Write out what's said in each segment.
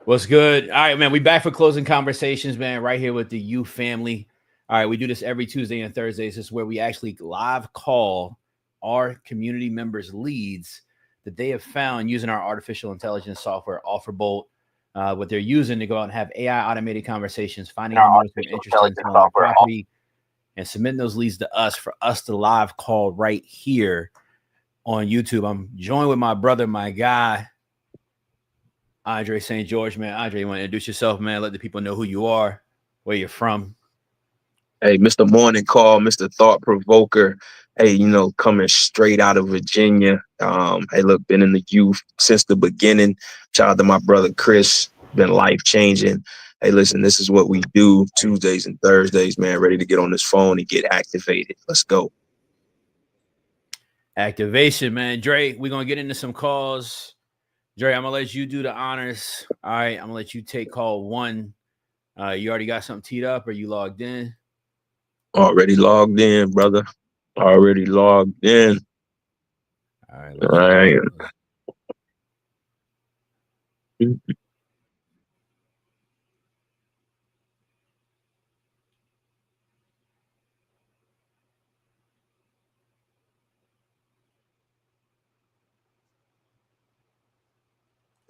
What's good? All right, man. We back for closing conversations, man. Right here with the U family. All right, we do this every Tuesday and Thursdays. This is where we actually live call our community members' leads that they have found using our artificial intelligence software, OfferBolt. What they're using to go out and have AI automated conversations, finding Our homeowners who are artificial interested in intelligence selling their software. property, and submitting those leads to us for us to live call right here on YouTube. I'm joined with my brother, my guy, Andre St. George, man. Andre, you want to introduce yourself, man? Let the people know who you are, where you're from. Hey, Mr. Morning Call, Mr. Thought Provoker. Hey, coming straight out of Virginia. Hey, look, been in the youth since the beginning. Shout out to my brother Chris. Been life changing. Hey, listen, this is what we do Tuesdays and Thursdays, man. Ready to get on this phone and get activated. Let's go. Activation, man. Dre, we're going to get into some calls. Dre, I'm going to let you do the honors. All right, I'm going to let you take call one. You already got something teed up or you logged in? Already logged in, brother. Already logged in. All right. All right.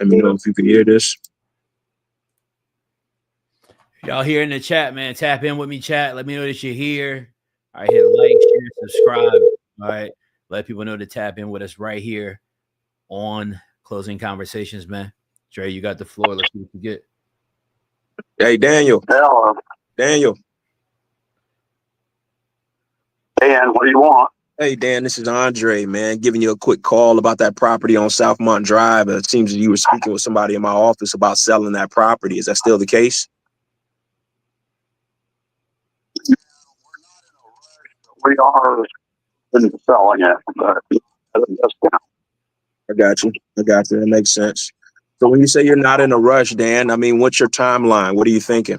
Let me know if you can hear this. Y'all here in the chat, man. Tap in with me, chat. Let me know that you're here. All right, hit like, share, subscribe. All right. Let people know to tap in with us right here on Closing Conversations, man. Dre, you got the floor. Let's see what you get. Hey, Daniel. Hello. Daniel. Dan, what do you want? Hey, Dan, this is Andre, man, giving you a quick call about that property on Southmont Drive. It seems that you were speaking with somebody in my office about selling that property. Is that still the case? We are selling it, but I got you. That makes sense. So when you say you're not in a rush, Dan, I mean, what's your timeline? What are you thinking?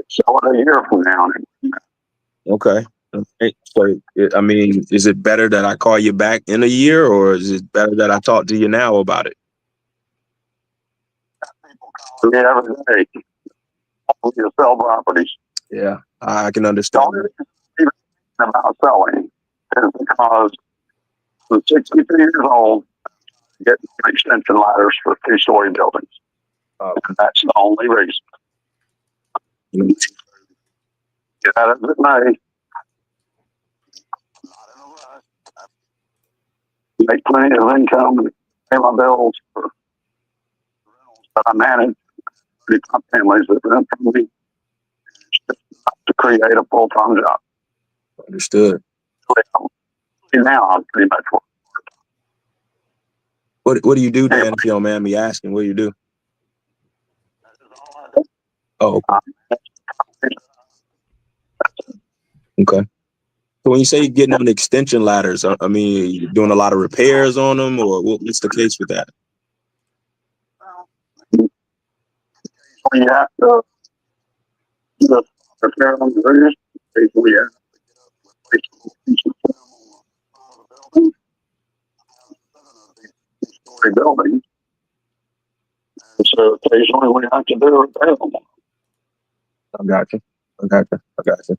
sell it a year from now. Okay. So, I mean, is it better that I call you back in a year, or is it better that I talk to you now about it? Yeah, every day. We sell properties. Yeah, I can understand. The only reason about selling is because I'm 62 years old, getting extension ladders for 2-story buildings. And that's the only reason. Get out of it May. Make plenty of income and pay my bills for rentals that I manage. Pretty top families that rent from me to create a full-time job. Understood. Now I'm pretty much What do you do, Dan, if you don't mind me asking? What do you do? Oh, okay. So when you say you're getting on extension ladders, I mean, you're doing a lot of repairs on them, or what's the case with that? you have to repair on the roof. Occasionally you have to building. So occasionally we have to do repair on them. I got you.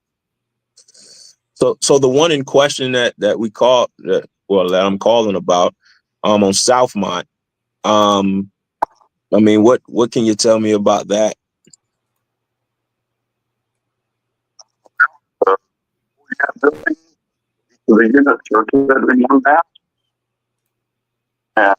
So the one in question that we called, that I'm calling about, on Southmont, I mean, what can you tell me about that? We have buildings, the units are 2 bedroom, 1 bath. And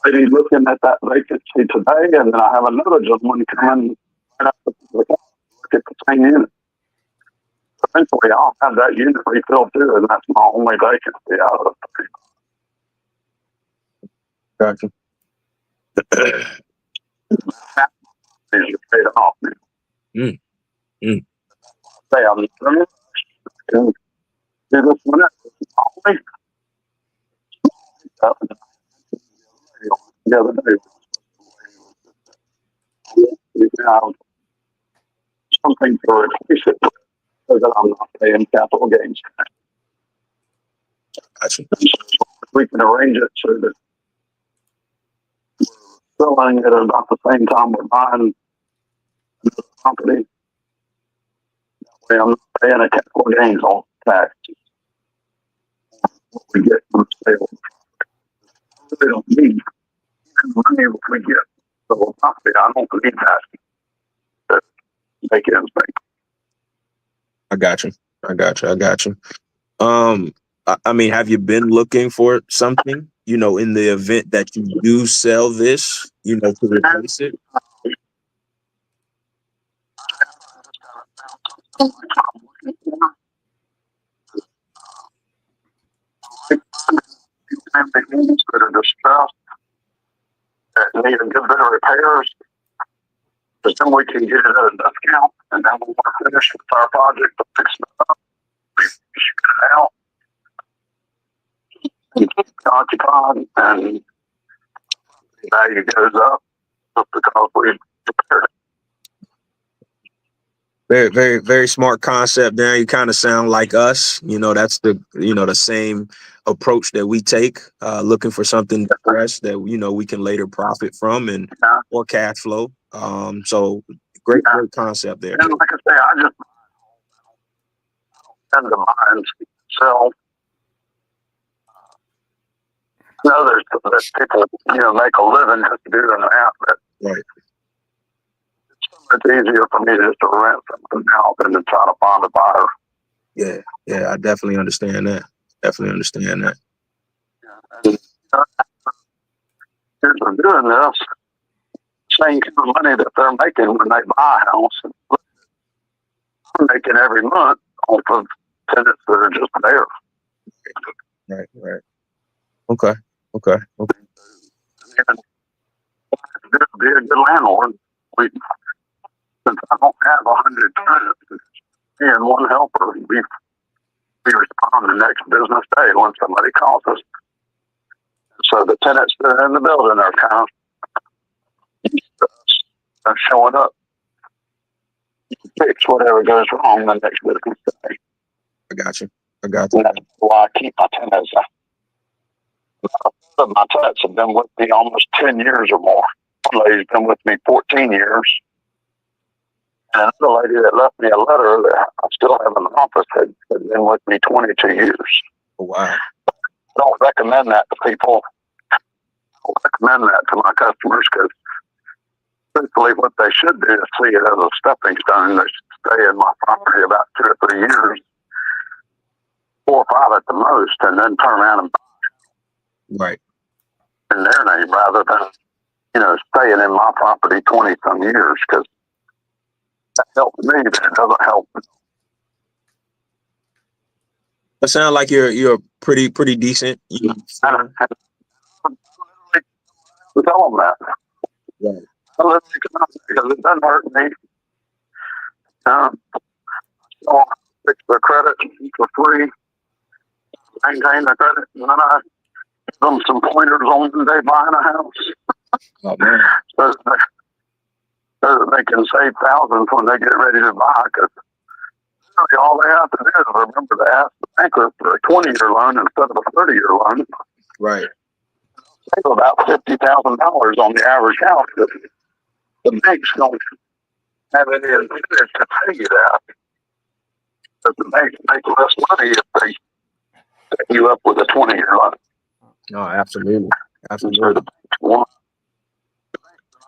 lady looking at that vacancy today, and then I have another gentleman coming right up to look at the same unit. Eventually, I'll have that unit refilled too, and that's my only vacancy out of the Gotcha. is paid off now. Say I'm do this one always the other day. You have something to replace it so that I'm not paying capital gains. Gotcha. We can arrange it so that we're selling it at about the same time we're buying the property. I'm not paying a capital gains on tax. What we get from sales. We don't need money if we get the property. I don't need that to make ends meet. I got you. I mean, have you been looking for something, in the event that you do sell this, to replace it? That are distressed, that need a good bit of repairs, because then we can get it at a discount, and then when we're finished with our project to fix it up, we shoot it out, and keep it occupied, and the value goes up just because we repaired it. Very, very, very smart concept there. You kind of sound like us. That's the same approach that we take, looking for something fresh that, we can later profit from or cash flow. So great concept there. And like I say, I just tend to buy and sell. There's people, make a living just doing that, but Right. it's easier for me just to rent something out than to try to find a buyer. Yeah, I definitely understand that. And here's them doing this, same kind of money that they're making when they buy a house, and they're making every month off of tenants that are just there. Right. Okay. And just be a good landlord. Since I don't have 100 tenants and one helper, we respond the next business day when somebody calls us. So the tenants that are in the building are kind of showing up to fix whatever goes wrong the next business day. I got you. And that's why I keep my tenants. My tenants have been with me almost 10 years or more. One lady's been with me 14 years. And another lady that left me a letter that I still have in the office had been with me 22 years. Oh, wow. I don't recommend that to people. I don't recommend that to my customers, because truthfully what they should do is see it as a stepping stone. They should stay in my property about 2 or 3 years, 4 or 5 at the most, and then turn around and Right. in their name rather than, staying in my property 20 some years, because that helps me, but it doesn't help. It sounds like you're pretty decent. I tell them that. Right. I literally cannot, because it doesn't hurt me. So fix their credit for free, maintain their credit, and then I give them some pointers on when they buying a house. Oh, man. So that they can save thousands when they get ready to buy, because really all they have to do is remember to ask the banker for a 20-year loan instead of a 30-year loan. Right. Save about $50,000 on the average house. The banks don't have any incentive to pay you that. But the banks make less money if they set you up with a 20-year loan. No, absolutely. So the banks want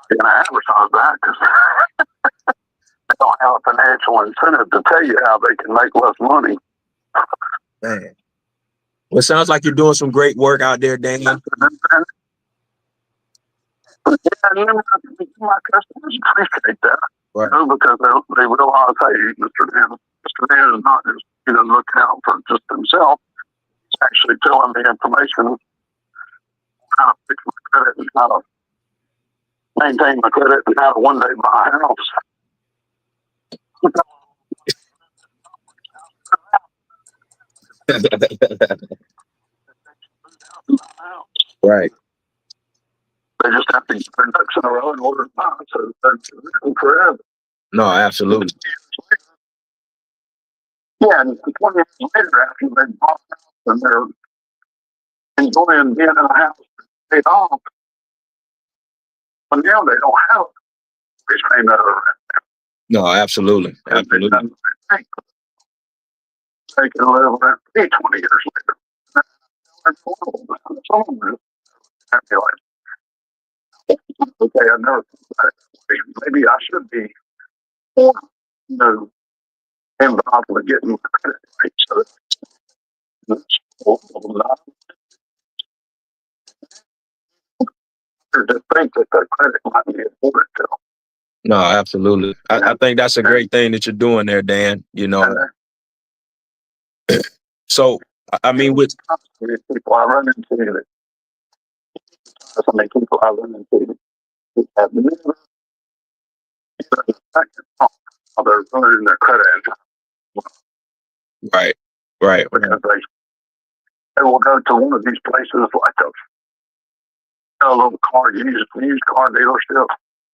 to advertise that, because they don't have a financial incentive to tell you how they can make less money. Man. Well, it sounds like you're doing some great work out there, Daniel. Yeah, my customers appreciate that. Right. Because they realize, hey, Mr. Dan is not just looking out for just himself. He's actually telling me information on how to fix my credit and how to maintain my credit and how to one day buy a house. Right. They just have to get their ducks in a row in order to buy it. So they're forever. No, absolutely. Yeah, and 20 years later, after they bought the house and they're enjoying being in a house paid off, but now they don't have this payment of rent. No, absolutely. And Absolutely. they can live rent free 20 years later. That's horrible. Some of them happy life. Okay, I never thought that. Maybe I should be more, involved with getting credit right. So that's to think that the credit might be important to them. No, absolutely. I think that's a great thing that you're doing there, Dan. So I mean, with people I run into, so many people I run into who have never how they're running their credit right, because they will go to one of these places like a little used car dealership,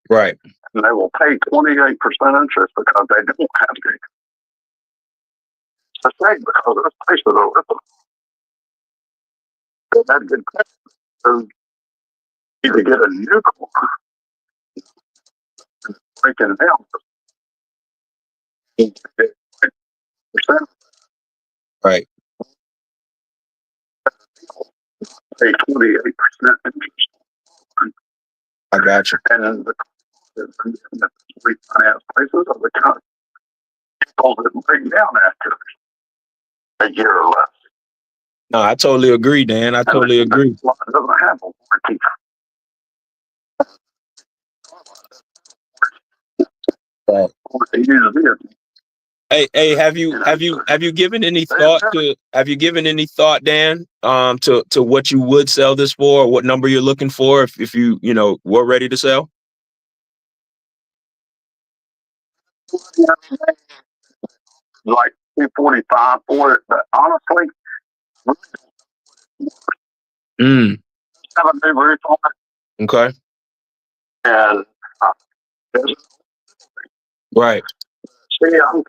right. and they will pay 28% interest because they don't have to. It's a shame because those places are with them. They had good credit. So either get a new car, breaking it down, percent, Right. pay 28% interest. I got you. And then the refinance prices of the country hold it right down after a year or less. No, I totally agree, Dan. I totally agree. It doesn't have a warranty. Hey, have you given any thought, Dan, to what you would sell this for, or what number you're looking for if you were ready to sell? Like 245 for it, but honestly, have a new roof on it, Okay. and Right. see, I'm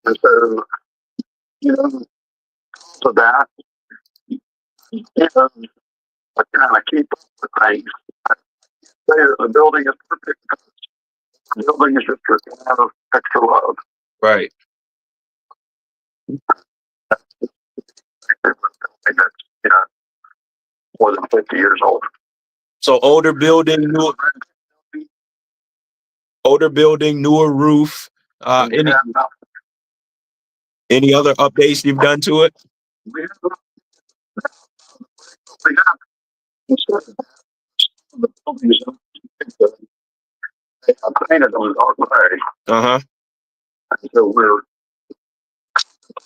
and so for that, I kind of keep up with things. The building is perfect. The building is just a lot of extra love. Right. More than 50 years old. So older building, newer roof. Any other updates you've done to it? We have the buildings. I painted them dark gray. And so we're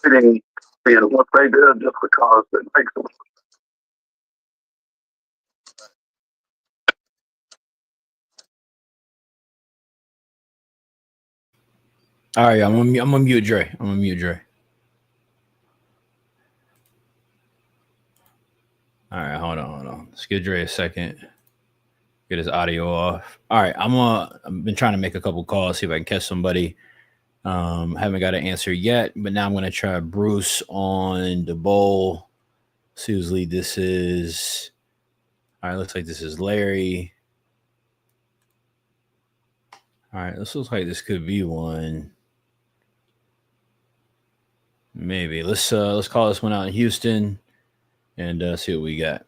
fitting in what they did just because it makes them. All right, I'm gonna mute Dre. All right, hold on. Let's give Dre a second. Get his audio off. All right, I've been trying to make a couple calls, see if I can catch somebody. Haven't got an answer yet, but now I'm gonna try Bruce on the bowl. See whose lead this is. All right, looks like this is Larry. All right, this looks like this could be one. Maybe let's call this one out in Houston and see what we got.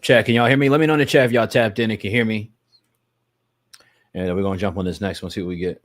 Chat, can y'all hear me? Let me know in the chat if y'all tapped in and can hear me. And we're gonna jump on this next one, see what we get.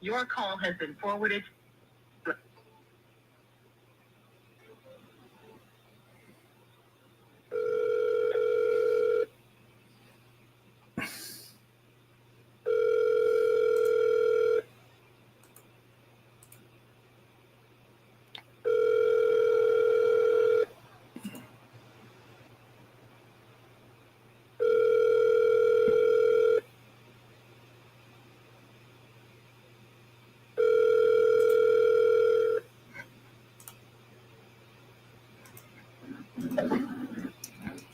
Your call has been forwarded.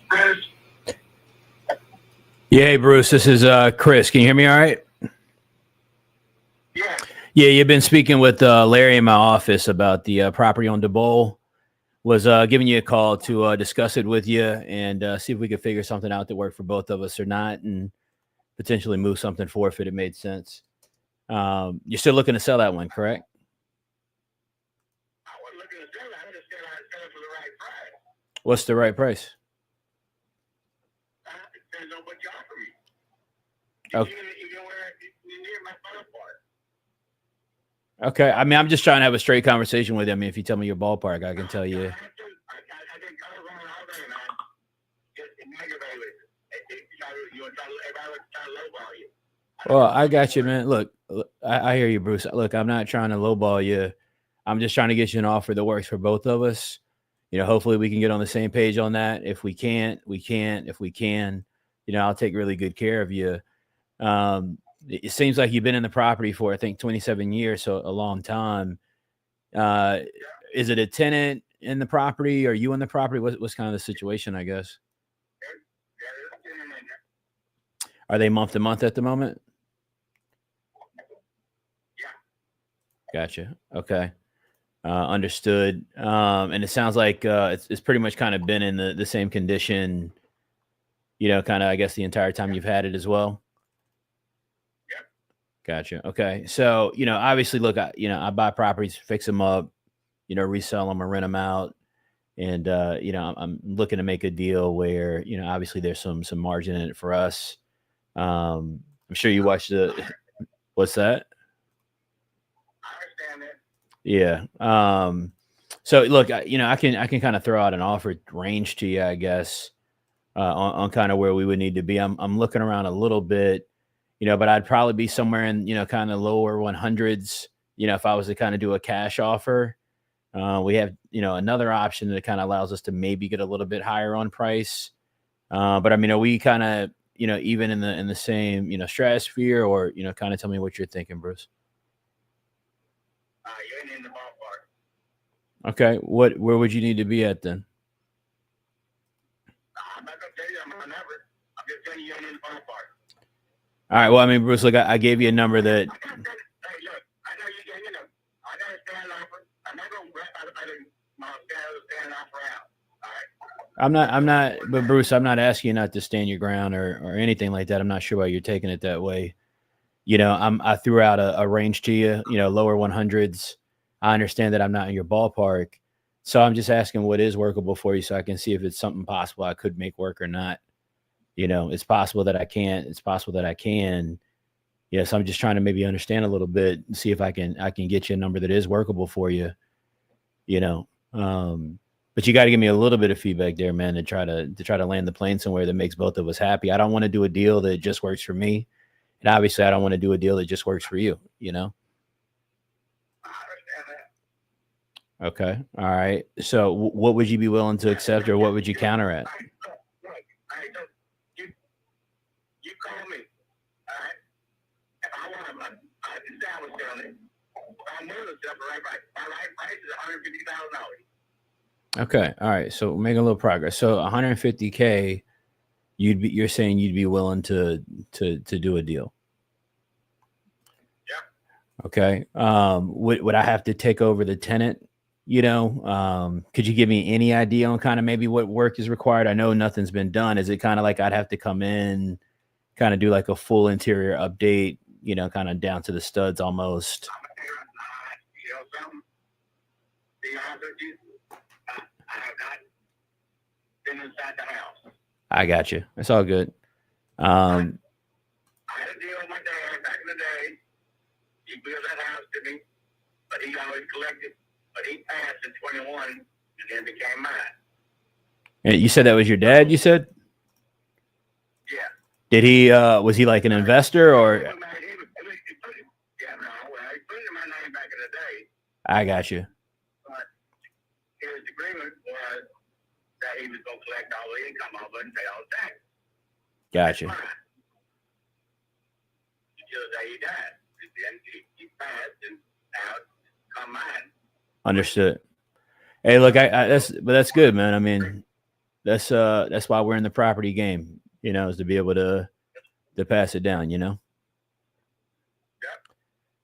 Chris, Yeah, hey Bruce, this is Chris. Can you hear me all right? yeah, Yeah, you've been speaking with Larry in my office about the property on DeBowl. Was giving you a call to discuss it with you and see if we could figure something out that worked for both of us or not, and potentially move something forward if it made sense. You're still looking to sell that one, correct? I wasn't looking to sell it. I just said I'd sell it for the right price. What's the right price? It depends on what you offer me. Okay. You know where you're near my ballpark. Okay. I mean, I'm just trying to have a straight conversation with you. I mean, if you tell me your ballpark, I can tell you. I can color run all day, man. Just aggravate it. You want to try to lowball you. Well, I got you, man. Look, I hear you, Bruce. Look, I'm not trying to lowball you. I'm just trying to get you an offer that works for both of us. You know, hopefully we can get on the same page on that. If we can't, we can't. If we can, you know, I'll take really good care of you. It seems like you've been in the property for, I think, 27 years, so a long time. Is it a tenant in the property? Are you in the property? What's kind of the situation, I guess? Are they month to month at the moment? Gotcha. Okay. Understood. And it sounds like it's pretty much kind of been in the same condition, you know, kind of, I guess, the entire time you've had it as well. Gotcha. Okay. So, you know, obviously, look, I buy properties, fix them up, you know, resell them or rent them out. And, you know, I'm looking to make a deal where, you know, obviously there's some margin in it for us. I'm sure you watched what's that? I understand that. Yeah. So look, you know, I can kind of throw out an offer range to you, I guess, on kind of where we would need to be. I'm looking around a little bit, you know, but I'd probably be somewhere in, you know, kind of lower 100s, you know, if I was to kind of do a cash offer. We have, you know, another option that kind of allows us to maybe get a little bit higher on price. But I mean, are we kind of, you know, even in the same, you know, stratosphere, or, you know, kind of tell me what you're thinking, Bruce? You ain't in the ballpark. Okay. Where would you need to be at then? I'm not gonna tell you I'm number. I'm just telling you ain't in the ballpark. All right. Well, I mean, Bruce, look, I gave you a number that. Hey, look, I know you can, you know, I got a stand offer. I'm not gonna grab out of my stand offer out. All right. I'm not, but Bruce, I'm not asking you not to stand your ground or anything like that. I'm not sure why you're taking it that way. You know, I threw out a range to you, you know, lower 100s. I understand that I'm not in your ballpark. So I'm just asking what is workable for you so I can see if it's something possible I could make work or not. You know, it's possible that I can't. It's possible that I can. Yes, I'm just trying to maybe understand a little bit and see if I can get you a number that is workable for you. You know, but you got to give me a little bit of feedback there, man, to try to land the plane somewhere that makes both of us happy. I don't want to do a deal that just works for me, and obviously, I don't want to do a deal that just works for you. You know. I understand that. Okay. All right. So, what would you be willing to accept, or what would you counter at? You call me. All right. If I want to, I just I was selling it. I'm willing to sell the right price. My right price is $150,000. Okay. All right. So we're making a little progress. So 150K, you're saying you'd be willing to do a deal. Yeah. Okay. Would I have to take over the tenant? You know, could you give me any idea on kind of maybe what work is required? I know nothing's been done. Is it kind of like I'd have to come in, kind of do like a full interior update, you know, kind of down to the studs almost? You know something? Be honest with you, I have not been inside the house. I got you. It's all good. I had a deal with my dad back in the day. He built that house to me, but he always collected. But he passed in 21 and then became mine. And you said that was your dad, you said? Yeah. Did he, was he like an investor or? Yeah, no. Well, he put it in my name back in the day. I got you. But his agreement was that he was going to collect all the income off it and pay all the tax. Gotcha. Until the day he died. Then he passed and now it's come mine. Understood. Hey, look, that's good, man. I mean, That's why we're in the property game, is to be able to pass it down,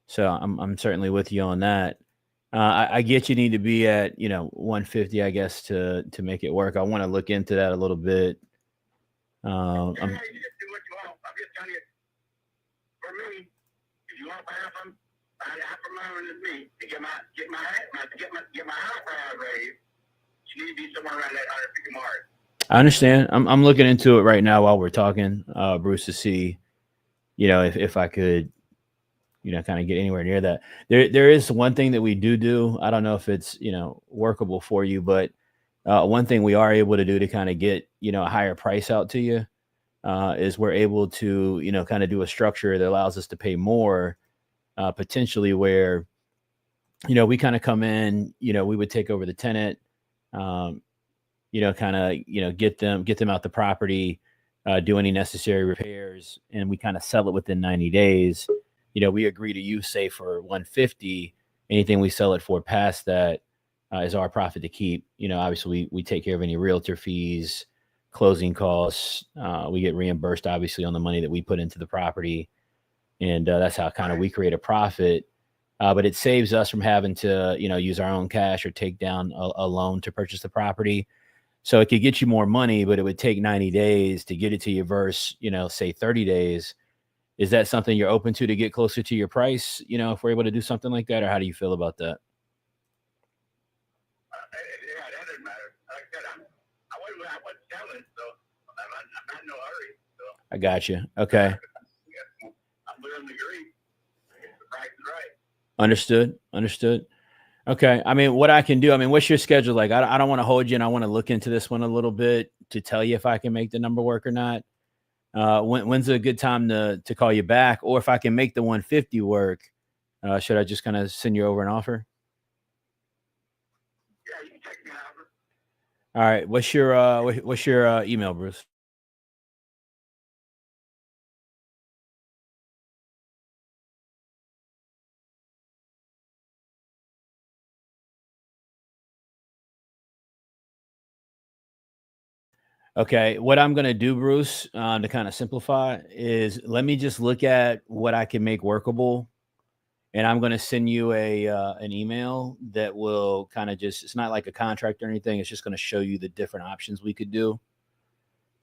So I'm certainly with you on that. I get you need to be at 150, I guess, to make it work. I want to look into that a little bit. You just do what you want. I'm just telling you. For me, if you want to have them, I have to learn with me to get my eyebrows raised. You need to be somewhere around that 150 mark. I understand. I'm looking into it right now while we're talking, Bruce, to see, if I could, kind of get anywhere near that. There is one thing that we do. I don't know if it's, workable for you, but one thing we are able to do to kind of get, a higher price out to you is we're able to, kind of do a structure that allows us to pay more potentially where, we kind of come in, we would take over the tenant, kind of, get them out the property, do any necessary repairs, and we kind of sell it within 90 days. We agree to use, say, for 150. Anything we sell it for past that is our profit to keep. Obviously we take care of any realtor fees, closing costs. We get reimbursed obviously on the money that we put into the property. And that's how kind of we create a profit. But it saves us from having to, use our own cash or take down a loan to purchase the property. So it could get you more money, but it would take 90 days to get it to you versus, say 30 days. Is that something you're open to get closer to your price? If we're able to do something like that, or how do you feel about that? Yeah, that doesn't matter. Like I said, I wasn't selling, so I'm not in no hurry. So I got you. Okay. I'm willing to agree. If the price is right. Understood. Okay. I mean, what I can do, what's your schedule like? I don't want to hold you, and I want to look into this one a little bit to tell you if I can make the number work or not. When's a good time to call you back? Or if I can make the 150 work, should I just kind of send you over an offer? Yeah, you can take me out. All right. What's your email, Bruce? Okay, what I'm gonna do, Bruce, to kind of simplify is let me just look at what I can make workable, and I'm gonna send you an email that will kind of it's not like a contract or anything. It's just gonna show you the different options we could do.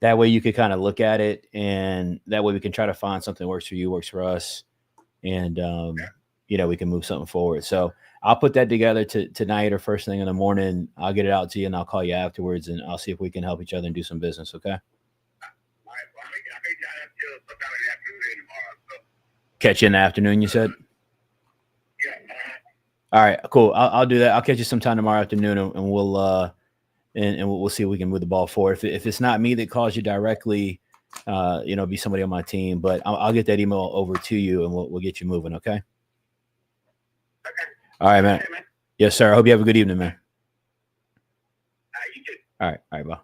That way you could kind of look at it, and that way we can try to find something that works for you, works for us, and we can move something forward. So I'll put that together tonight or first thing in the morning. I'll get it out to you, and I'll call you afterwards, and I'll see if we can help each other and do some business. Okay. All right, well, I may have to sometime in the afternoon tomorrow. So. Catch you in the afternoon, you said? Yeah. All right, cool. I'll do that. I'll catch you sometime tomorrow afternoon, and we'll we'll see if we can move the ball forward. If it's not me that calls you directly, be somebody on my team. But I'll get that email over to you, and we'll get you moving. Okay. Okay. All right, man. Hey, man. Yes, sir. I hope you have a good evening, man. You too. All right, bye.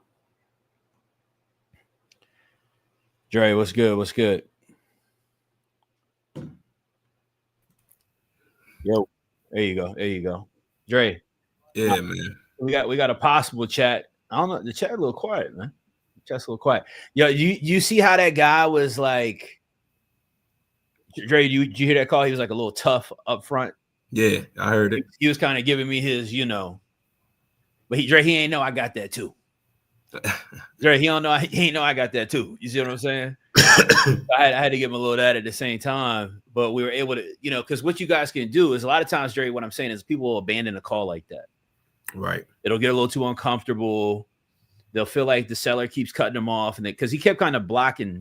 Dre, what's good? What's good? Yo, there you go. Dre. Yeah, man. We got a possible chat. I don't know. The chat a little quiet, man. The chat's a little quiet. Yo, you see how that guy was like, Dre, did you hear that call? He was like a little tough up front. Yeah, I heard it. He was kind of giving me his, but Dre, he ain't know I got that too. Dre, he ain't know I got that too. You see what I'm saying? I had to give him a little of that at the same time, but we were able to, because what you guys can do is a lot of times, Dre, what I'm saying is people will abandon a call like that. Right. It'll get a little too uncomfortable. They'll feel like the seller keeps cutting them off, and because he kept kind of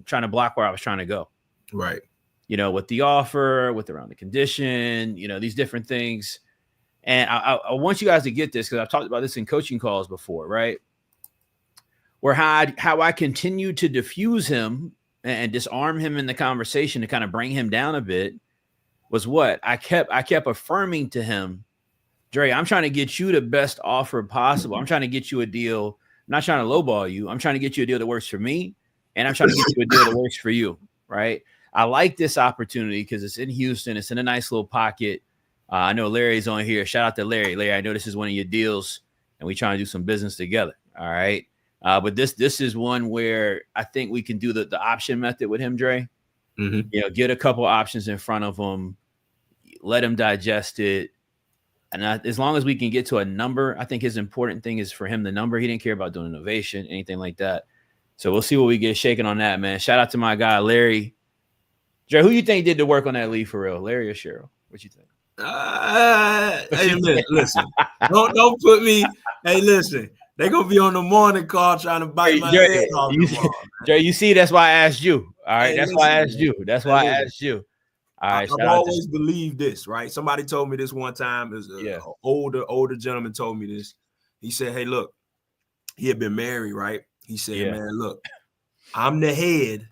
trying to block where I was trying to go. Right. With the offer, with around the condition, these different things. And I want you guys to get this because I've talked about this in coaching calls before, right? Where how I continue to diffuse him and disarm him in the conversation to kind of bring him down a bit was what I kept affirming to him, Dre, I'm trying to get you the best offer possible. I'm trying to get you a deal. I'm not trying to lowball you. I'm trying to get you a deal that works for me, and I'm trying to get you a deal that works for you, right? I like this opportunity because it's in Houston. It's in a nice little pocket. I know Larry's on here. Shout out to Larry. Larry, I know this is one of your deals, and we trying to do some business together. All right. But this is one where I think we can do the option method with him, Dre. Mm-hmm. You know, get a couple options in front of him, let him digest it. And as long as we can get to a number, I think his important thing is for him the number. He didn't care about doing innovation, anything like that. So we'll see what we get shaking on that, man. Shout out to my guy, Larry. Dre, who you think did the work on that lead for real? Larry or Cheryl? What you think? Hey, listen. Don't put me. Hey, listen. They're gonna be on the morning call trying to bite my Dre, head off tomorrow. Dre, you see, that's why I asked you. All right, Hey, that's listen, why I asked man. you. That's why I asked you. All right, I've always believed this, right? Somebody told me this one time. An older gentleman told me this. He said, "Hey, look, he had been married, right? He said, man, look, I'm the head,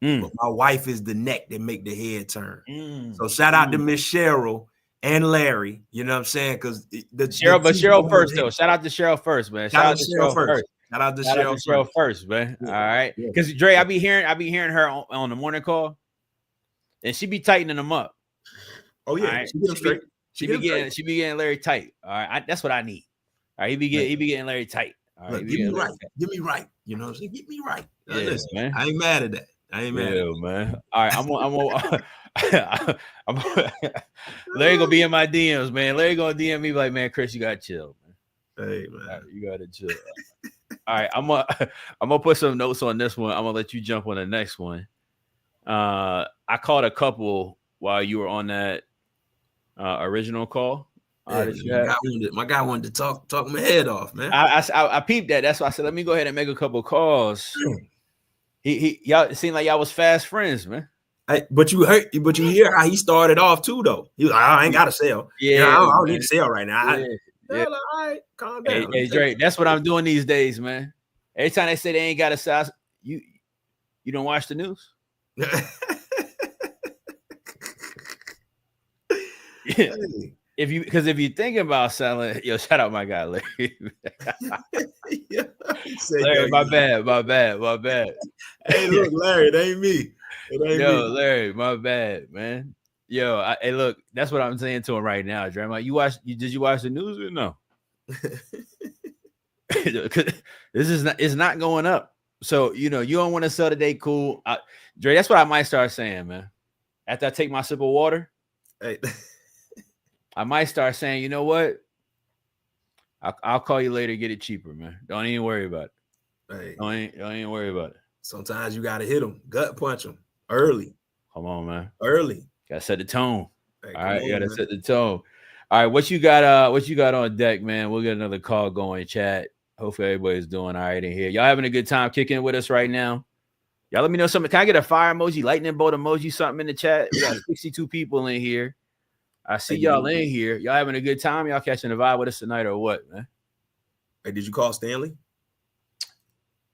but my wife is the neck that make the head turn. So shout out to Miss Cheryl and Larry. You know what I'm saying? Because Cheryl first though. Shout out to Cheryl first, man. Shout out to Cheryl first. Shout out to Cheryl first, man. Yeah. All right, Yeah. because Dre, I be hearing her on the morning call, and she be tightening them up. Oh yeah, right? she get them straight. She be getting Larry tight. All right, that's what I need. All right, he be getting Larry tight. All right, look, get me right. You know what I'm saying? Get me right. Yeah, listen, man. I ain't mad at that. Man. All right, Larry gonna be in my DMs, man. Larry gonna DM me like, man, Chris, you gotta chill, man. Hey, man, right, you gotta chill. All right, I'm gonna put some notes on this one. I'm gonna let you jump on the next one. I called a couple while you were on that original call. My guy wanted to talk my head off, man. I peeped that. That's why I said, let me go ahead and make a couple calls. Y'all it seemed like y'all was fast friends, man. But you hear how he started off too, though. He was like, I ain't got to sell. Yeah, I don't need to sell right now. All right, calm down. Hey, Drake, that's what I'm doing these days, man. Every time they say they ain't got to sell, you don't watch the news. If you think about selling, shout out my guy Larry. Larry, my bad. Hey, look, Larry, it ain't me. Larry, my bad, man. Hey, look, that's what I'm saying to him right now, Dre. I'm like, did you watch the news or no? It's not going up. So you don't want to sell today, cool. Dre, that's what I might start saying, man. After I take my sip of water, hey. I might start saying, you know what? I'll call you later, get it cheaper, man. Don't even worry about it. Hey. Don't even worry about it. Sometimes you gotta hit them, gut punch them early. Come on, man. Early. Gotta set the tone. Hey, all right, you gotta set the tone. All right, what you got? What you got on deck, man? We'll get another call going, chat. Hopefully everybody's doing all right in here. Y'all having a good time kicking with us right now? Y'all let me know something. Can I get a fire emoji, lightning bolt emoji, something in the chat? We got 62 people in here. I see y'all in here. Y'all having a good time? Y'all catching the vibe with us tonight or what, man? Hey, did you call Stanley?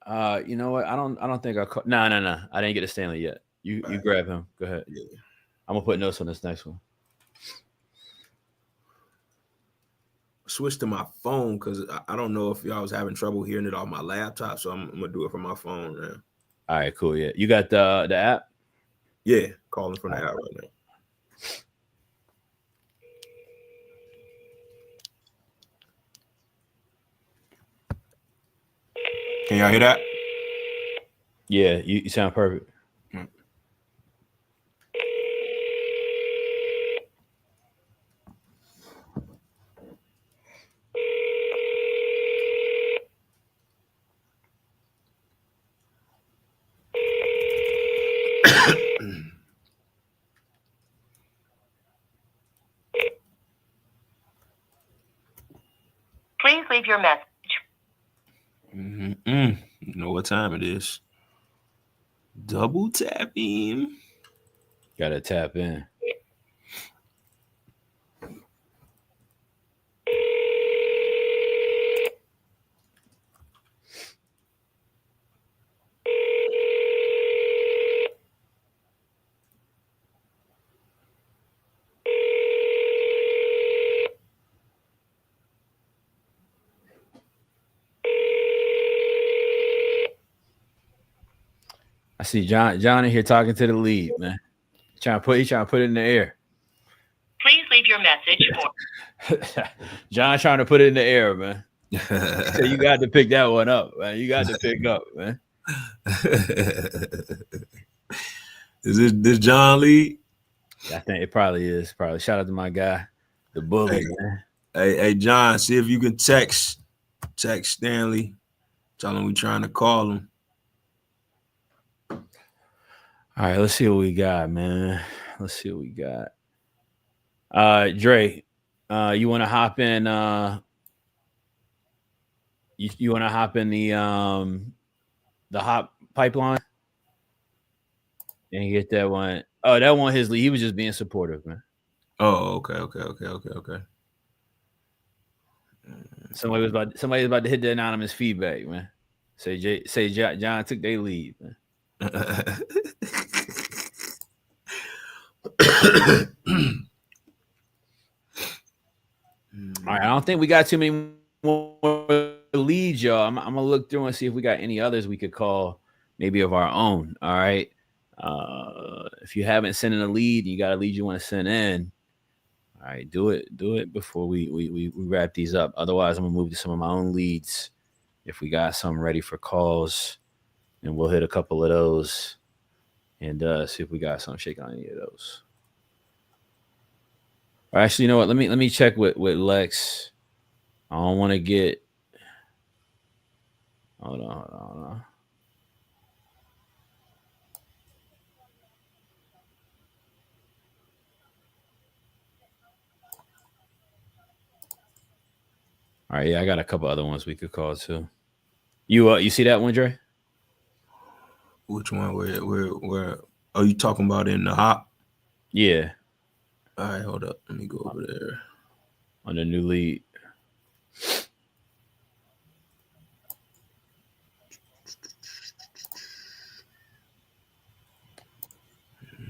You know what? I don't think I called. No. I didn't get to Stanley yet. You grab him. Go ahead. Yeah. I'm gonna put notes on this next one. Switch to my phone because I don't know if y'all was having trouble hearing it off my laptop, so I'm gonna do it from my phone now. All right, cool. Yeah, you got the app? Yeah, calling from the app right now. Can y'all hear that? Yeah, you sound perfect. Please leave your message. You know what time it is. Double tapping. Gotta tap in. I see John in here talking to the lead, man. He's trying to put it in the air. Please leave your message for John trying to put it in the air, man. So you got to pick that one up, man. You got to pick up, man. Is this John Lee? I think it probably is. Probably. Shout out to my guy, the bully, man. Hey, John, see if you can text Stanley. Tell him we trying to call him. All right, let's see what we got, man. Let's see what we got. Dre, you want to hop in? You want to hop in the hop pipeline and get that one? Oh, that one his lead. He was just being supportive, man. Oh, okay. Somebody was about to hit the anonymous feedback, man. Say John took their lead, man. All right, I don't think we got too many more leads, y'all. I'm gonna look through and see if we got any others we could call, maybe of our own. All right. If you haven't sent in a lead, you got a lead you want to send in. All right, do it before we wrap these up. Otherwise, I'm gonna move to some of my own leads. If we got some ready for calls, and we'll hit a couple of those and see if we got some shaking on any of those. Or actually, you know what? Let me check with Lex. I don't want to get. Hold on. All right, yeah, I got a couple other ones we could call too. You see that one, Dre? Which one? Where? Are you talking about in the hop? Yeah. All right, hold up. Let me go over there. On the new lead.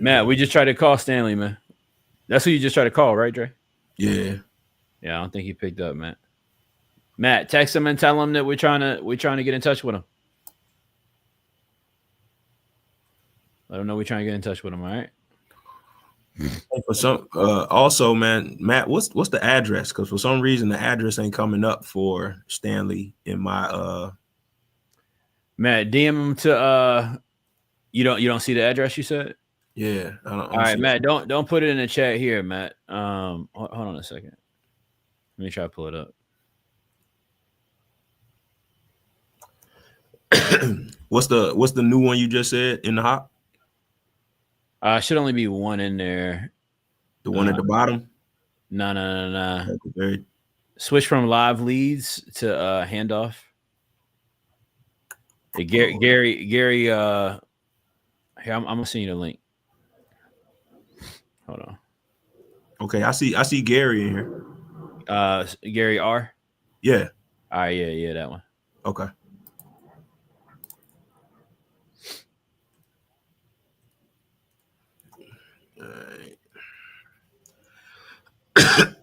Matt, we just tried to call Stanley, man. That's who you just tried to call, right, Dre? Yeah. Yeah, I don't think he picked up, Matt. Matt, text him and tell him that we're trying to get in touch with him. Let him know we're trying to get in touch with him, all right? For some also, man, Matt, what's the address? Because for some reason the address ain't coming up for Stanley in my Matt, DM him to you don't see the address you said? Yeah. All right, Matt, don't put it in the chat here, Matt. Hold on a second. Let me try to pull it up. What's the new one you just said in the hop? Should only be one in there. The one at the bottom? No. Switch from live leads to handoff. Hey, Gary. Here, I'm gonna send you the link. Hold on. Okay, I see Gary in here. Gary R. Yeah. All right, yeah, that one. Okay.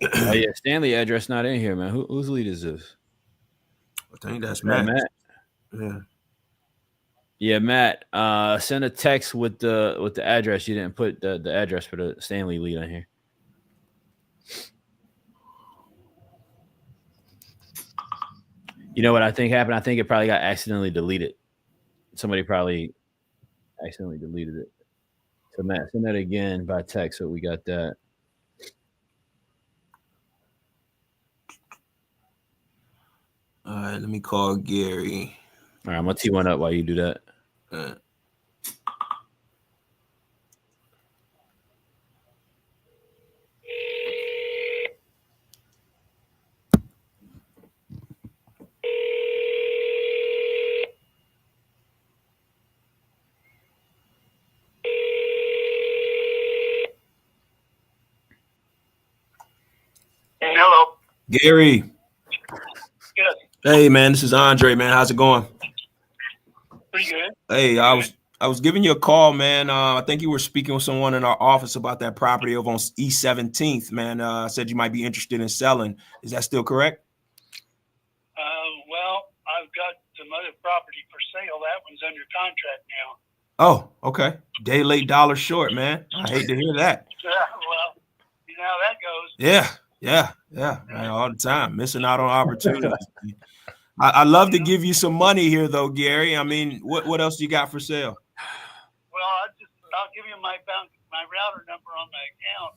Oh yeah, Stanley address not in here, man. Whose lead is this? I think that's Matt. Yeah, Matt. Send a text with the address. You didn't put the address for the Stanley lead on here. You know what I think happened? I think it probably got accidentally deleted. Somebody probably accidentally deleted it. So Matt, send that again by text so we got that. All right, let me call Gary. All right, I'm gonna tee one up while you do that. Hello. Gary. Yes. Hey man, this is Andre, man. How's it going? Pretty good. Hey, I was giving you a call, man. I think you were speaking with someone in our office about that property over on East 17th, man. Said you might be interested in selling. Is that still correct? Well, I've got some other property for sale. That one's under contract now. Oh, okay. Day late, dollar short, man. I hate to hear that. Well, you know how that goes. Yeah, man, all the time. Missing out on opportunities. I love to give you some money here, though, Gary. I mean, what else you got for sale? Well, I'll give you my router number on my account.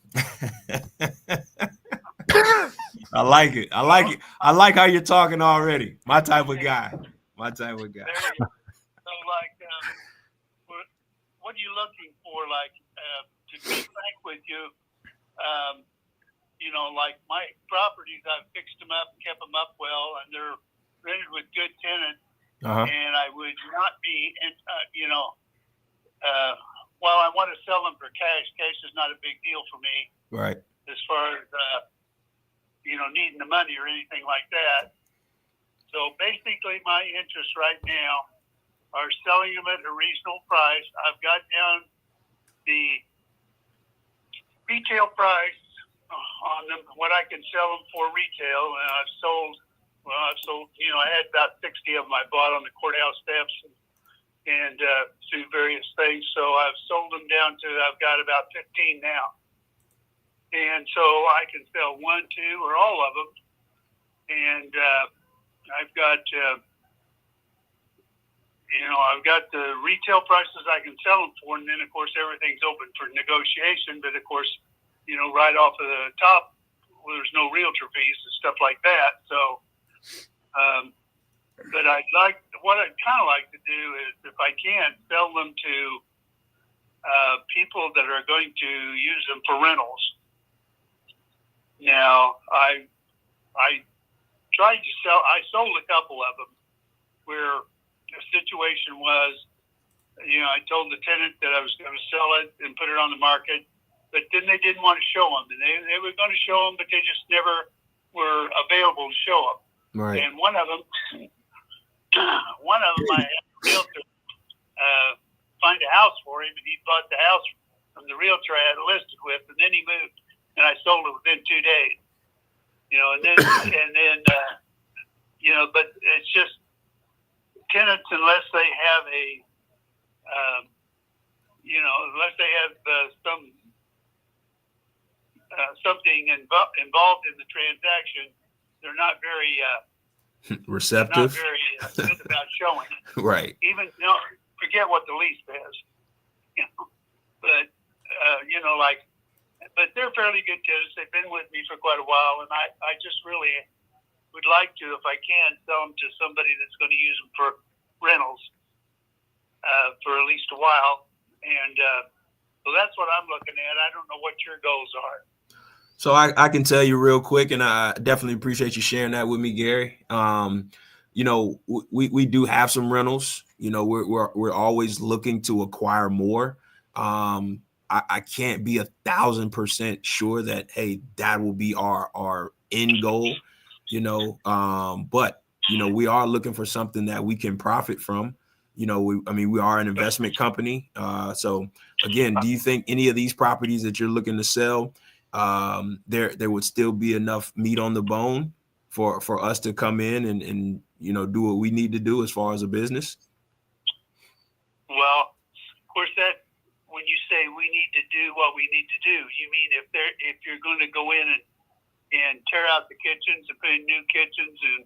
I like it. I like it. I like how you're talking already. My type of guy. My type of guy. There you go. So, like, what are you looking for? Like, to be frank with you, you know, like my properties, I've fixed them up, kept them up well, and they're rented with good tenants. And I would not be, you know, well, I want to sell them for cash. Cash is not a big deal for me. Right. As far as, you know, needing the money or anything like that. So basically my interests right now are selling them at a reasonable price. I've got down the retail price on them, what I can sell them for retail. And I've sold, you know, I had about 60 of them I bought on the courthouse steps and through various things. So I've sold them down to, I've got about 15 now. And so I can sell 1, 2, or all of them. And I've got, you know, I've got the retail prices I can sell them for. And then, of course, everything's open for negotiation. But, of course, you know, right off of the top, well, there's no realtor fees and stuff like that. So, but what I'd kind of like to do is, if I can, sell them to people that are going to use them for rentals. Now, I tried to sell. I sold a couple of them where the situation was, you know, I told the tenant that I was going to sell it and put it on the market, but then they didn't want to show them. And they were going to show them, but they just never were available to show them. Right. And one of them, I had a realtor find a house for him, and he bought the house from the realtor I had it listed with, and then he moved. And I sold it within 2 days, you know, and then, you know, but it's just tenants, unless they have you know, unless they have something involved in the transaction, they're not very receptive. They're not very good about showing it. Right. Even, you know, forget what the lease says, you know, but, you know, like, but they're fairly good tenants. They've been with me for quite a while, and I just really would like to, if I can, sell them to somebody that's going to use them for rentals for at least a while. And so that's what I'm looking at. I don't know what your goals are. So I can tell you real quick, and I definitely appreciate you sharing that with me, Gary. You know, we do have some rentals. You know, we're always looking to acquire more. I can't be 1,000% sure that, hey, that will be our end goal, you know, but, you know, we are looking for something that we can profit from. You know, we are an investment company. So again, do you think any of these properties that you're looking to sell, there would still be enough meat on the bone for us to come in and, you know, do what we need to do as far as a business? Well, of course, that, when you say we need to do what we need to do, you mean if you're going to go in and tear out the kitchens and put in new kitchens and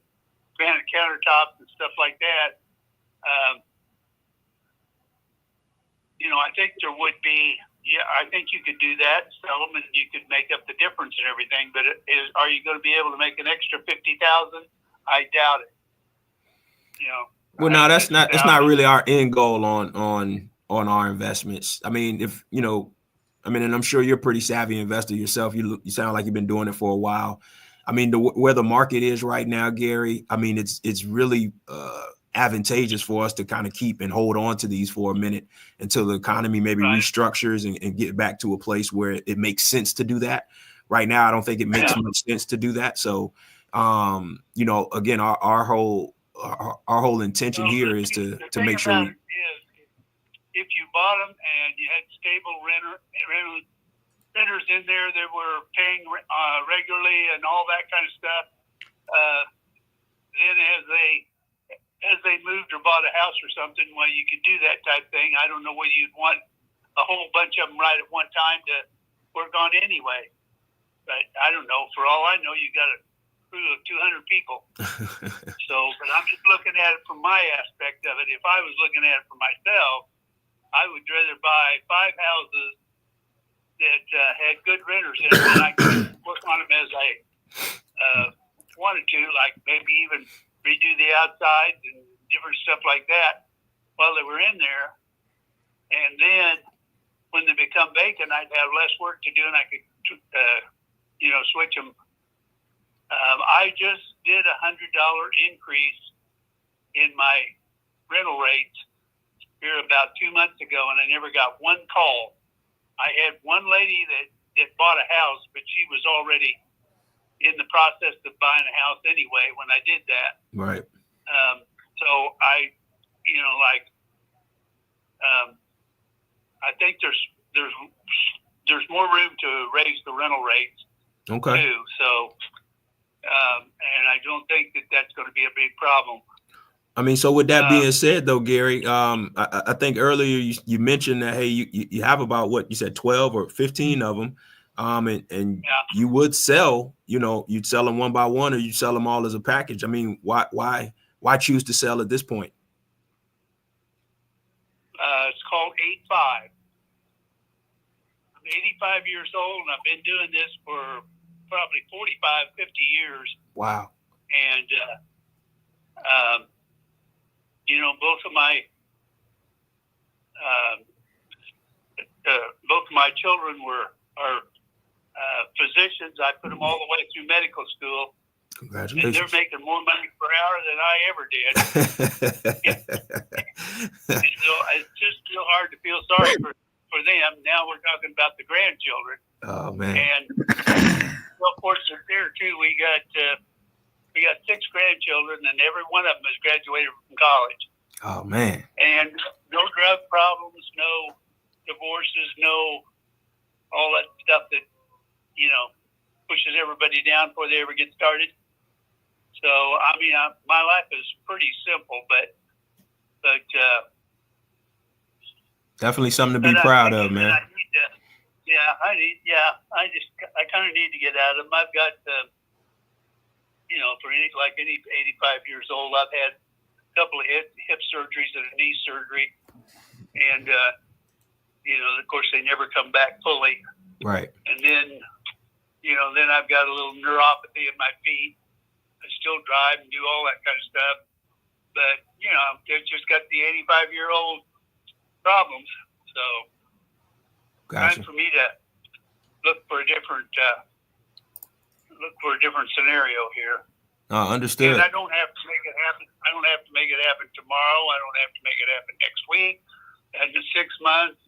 granite countertops and stuff like that, you know, I think there would be, yeah, I think you could do that, sell them, and you could make up the difference and everything. But are you going to be able to make an extra $50,000? I doubt it. You know. Well, no, that's not really our end goal on our investments. I mean, if, you know, I mean, and I'm sure you're a pretty savvy investor yourself. You sound like you've been doing it for a while. I mean, where the market is right now, Gary, I mean, it's really advantageous for us to kind of keep and hold on to these for a minute until the economy maybe restructures and get back to a place where it makes sense to do that. Right now, I don't think it makes much sense to do that. So, you know, again, our whole intention here is to make sure if you bought them and you had stable renters in there that were paying regularly and all that kind of stuff, then as they moved or bought a house or something, well, you could do that type thing. I don't know whether you'd want a whole bunch of them right at one time to work on anyway. But I don't know. For all I know, you got to crew of 200 people. So, but I'm just looking at it from my aspect of it. If I was looking at it for myself, I would rather buy 5 houses that had good renters in them, and I could work on them as I wanted to, like maybe even redo the outsides and different stuff like that while they were in there. And then when they become vacant, I'd have less work to do, and I could, switch them. I just did $100 increase in my rental rates here about 2 months ago, and I never got one call. I had one lady that bought a house, but she was already in the process of buying a house anyway when I did that. Right. So I think there's more room to raise the rental rates. Okay. Too. So, and I don't think that that's going to be a big problem. I mean, so with that being said, though, Gary, I think earlier you mentioned that, hey, you have about what you said, 12 or 15 of them. And you would sell, you'd sell them one by one, or you sell them all as a package. I mean, why choose to sell at this point? It's called 8-5. I'm 85 years old, and I've been doing this for probably 45, 50 years. Wow. And, both of my children are physicians. I put them all the way through medical school. Congratulations. And they're making more money per hour than I ever did. It's just still hard to feel sorry for them. Now we're talking about the grandchildren. Oh, man. And of course, there too, we got 6 grandchildren, and every one of them has graduated from college. Oh, man. And no drug problems, no divorces, no all that stuff that, pushes everybody down before they ever get started. So, I mean, my life is pretty simple, but definitely something to be proud of, man. I kind of need to get out of them. I've got, for any 85 years old, I've had a couple of hip surgeries and a knee surgery, and of course they never come back fully. Right. And then, then I've got a little neuropathy in my feet. I still drive and do all that kind of stuff, but it's just got the 85-year-old problems. So, gotcha. Time for me to look for a different scenario here. Understood. And I don't have to make it happen. I don't have to make it happen tomorrow. I don't have to make it happen next week, and in 6 months,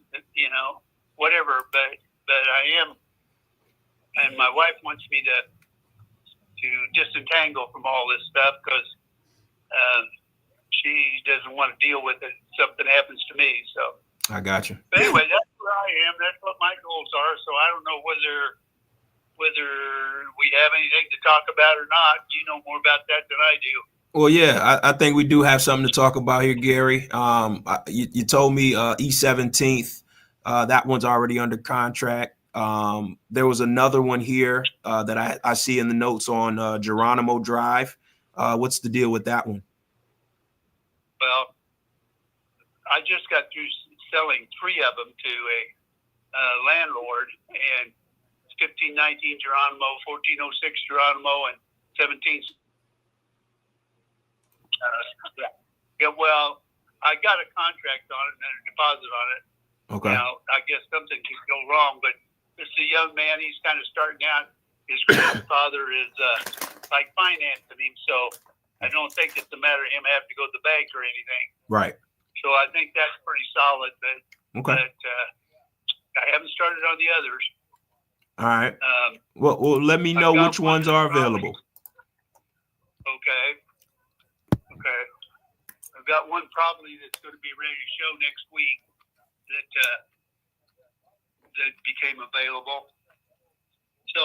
whatever. But I am, and my wife wants me to disentangle from all this stuff because she doesn't want to deal with it if something happens to me. So I got you. But anyway, that's where I am. That's what my goals are. So I don't know whether we have anything to talk about or not. You know more about that than I do. Well, yeah, I think we do have something to talk about here, Gary. You told me East 17th. That one's already under contract. There was another one here that I see in the notes on Geronimo Drive. What's the deal with that one? Well, I just got through selling 3 of them to a landlord, and 1519 Geronimo, 1406 Geronimo, and 17. Well, I got a contract on it and a deposit on it. Okay. Now, I guess something could go wrong, but this is a young man. He's kind of starting out. His grandfather is financing him, so I don't think it's a matter of him having to go to the bank or anything. Right. So I think that's pretty solid, but okay. I haven't started on the others. All right. Well, let me know which ones are available. Okay. I've got one probably that's going to be ready to show next week that became available. So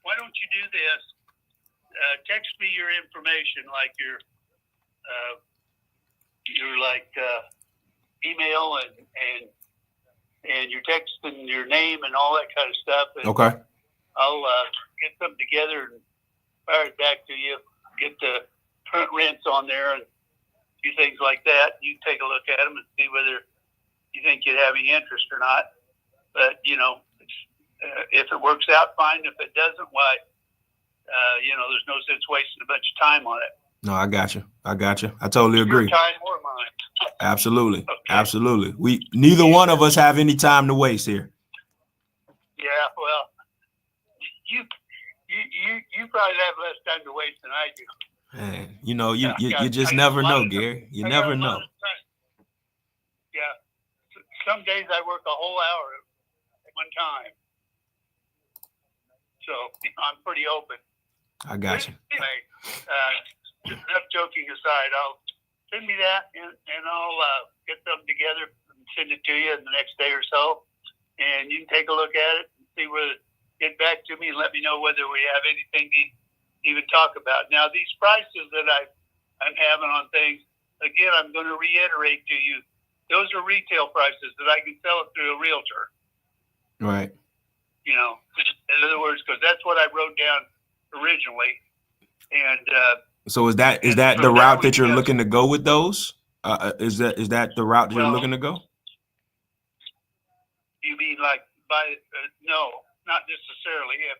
why don't you do this? Text me your information, like your email and your text and your name and all that kind of stuff. And okay. I'll get something together and fire it back to you. Get the current rents on there and a few things like that. You take a look at them and see whether you think you'd have any interest or not. But, you know, if it works out, fine. If it doesn't, why, you know, there's no sense wasting a bunch of time on it. No, I got you. I totally agree. Your time or mine. Absolutely. Okay. Absolutely. Neither one of us have any time to waste here. Yeah, well, you probably have less time to waste than I do. Man, you know, you just never know, Gary. You never know. Yeah. Some days I work a whole hour at one time. So I'm pretty open. I got you. Anyway, enough joking aside, send me that and I'll get something together and send it to you in the next day or so. And you can take a look at it and see whether get back to me and let me know whether we have anything to even talk about. Now, these prices that I'm having on things, again, I'm going to reiterate to you, those are retail prices that I can sell it through a realtor. Right. You know, in other words, because that's what I wrote down originally. And so is that the route that you're looking to go with those? Is that the route you're looking to go? You mean like no, not necessarily. If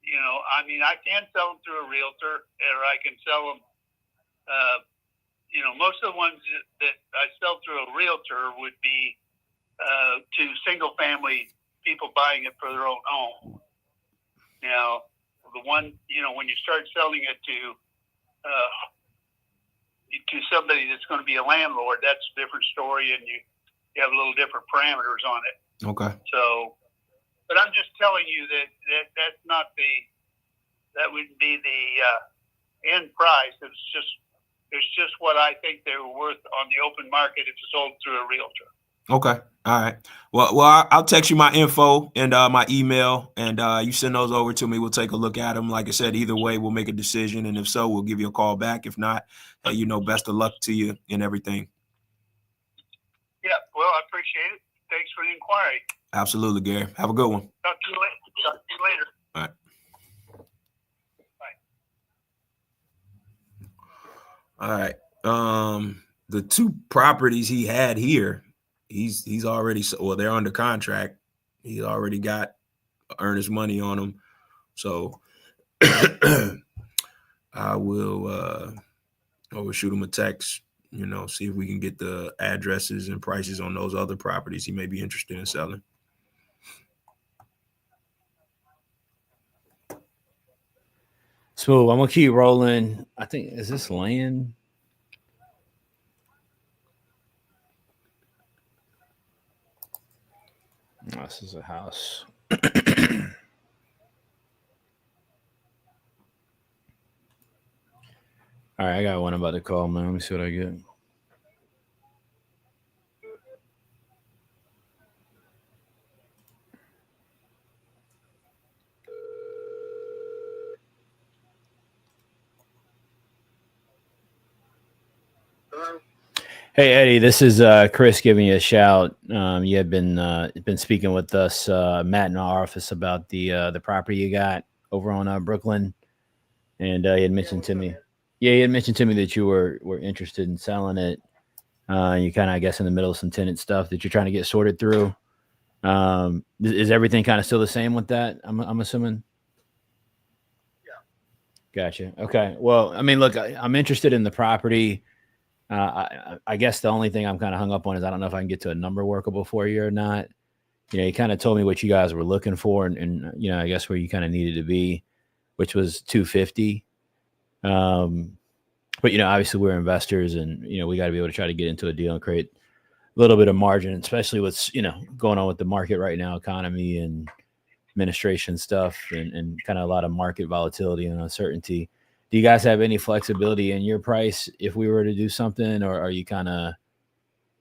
you know, I mean, I can sell them through a realtor, or I can sell them. You know, most of the ones that I sell through a realtor would be to single family people buying it for their own home. Now, the one, you know, when you start selling it to somebody that's going to be a landlord, that's a different story, and you have a little different parameters on it. Okay. So, but I'm just telling you that's not that wouldn't be the end price. It's just what I think they were worth on the open market if it's sold through a realtor. Okay. All right. Well, I'll text you my info and my email, and you send those over to me. We'll take a look at them. Like I said, either way, we'll make a decision, and if so, we'll give you a call back. If not, you know, best of luck to you and everything. Yeah. Well, I appreciate it. Thanks for the inquiry. Absolutely, Gary. Have a good one. Talk to you later. All right. Bye. All right. The two properties he had here, he's already, well, they're under contract. He's already got earnest money on them. So I will shoot him a text, you know, see if we can get the addresses and prices on those other properties he may be interested in selling. Smooth. I'm gonna keep rolling. I think, is this land? Oh, this is a house. All right, I got one about to call, man. Let me see what I get. Hey Eddie, this is Chris giving you a shout. You had been speaking with us, Matt, in our office about the property you got over on Brooklyn, and he had mentioned to me, that you were interested in selling it. You kind of, I guess, in the middle of some tenant stuff that you're trying to get sorted through. Is everything kind of still the same with that? I'm assuming. Yeah. Gotcha. Okay. Well, I mean, look, I'm interested in the property. I guess the only thing I'm kind of hung up on is I don't know if I can get to a number workable for you or not. You know, you kind of told me what you guys were looking for, and you know, I guess where you kind of needed to be, which was 250. But you know, obviously we're investors, and you know, we got to be able to try to get into a deal and create a little bit of margin, especially what's, you know, going on with the market right now, economy and administration stuff, and kind of a lot of market volatility and uncertainty. Do you guys have any flexibility in your price if we were to do something, or are you kind of,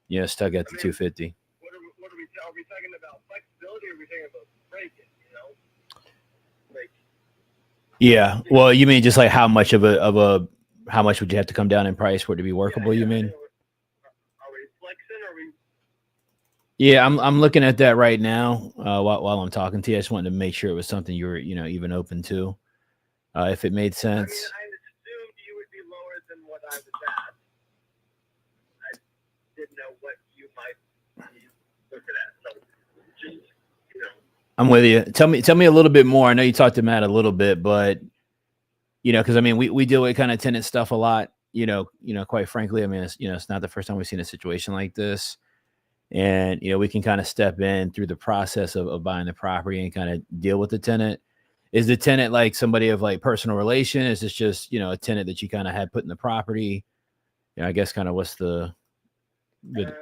you know, stuck at the 250? What are we talking about? Flexibility, or are we talking about breaking? You know, like. Yeah. Well, you mean just like how much how much would you have to come down in price for it to be workable? You mean? Are we flexing? Or are we? Yeah, I'm looking at that right now while I'm talking to you. I just wanted to make sure it was something you were, even open to, if it made sense. I mean, I assumed you would be lower than what I was at. I didn't know what you might be looking at. So just, I'm with you. Tell me a little bit more. I know you talked to Matt a little bit, but because I mean, we deal with kind of tenant stuff a lot. Quite frankly, I mean, it's not the first time we've seen a situation like this. And, we can kind of step in through the process of buying the property and kind of deal with the tenant. Is the tenant like somebody of like personal relation? Is this just, a tenant that you kind of had put in the property? I guess kind of what's the well, the tenants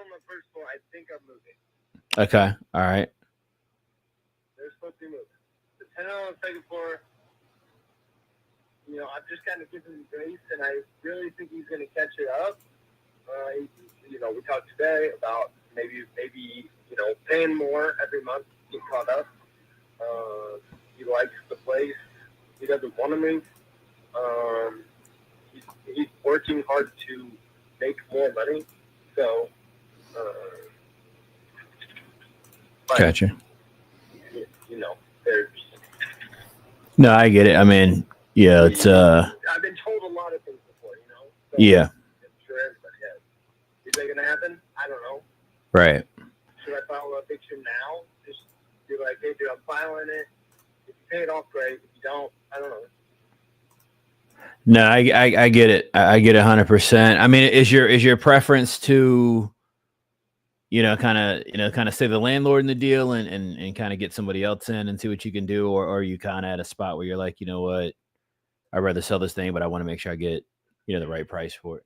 on the first floor, I think are moving. Okay. All right. They're supposed to be moving. The tenant on the second floor, I've just kind of given him grace, and I really think he's going to catch it up. We talked today about maybe paying more every month to get caught up. He likes the place. He doesn't want to move. He's working hard to make more money. So, Gotcha. There's. No, I get it. I mean, yeah, it's I've been told a lot of things before, So yeah. I'm sure everybody has. Is that going to happen? I don't know. Right. Should I file an eviction now? Just be like, hey, dude, I'm filing it. If you pay it off, great. If you don't, I don't know. No, I get it. I get 100%. I mean, is your preference to, kind of stay the landlord in the deal and kind of get somebody else in and see what you can do, or are you kind of at a spot where you're like, you know what, I'd rather sell this thing, but I want to make sure I get, the right price for it.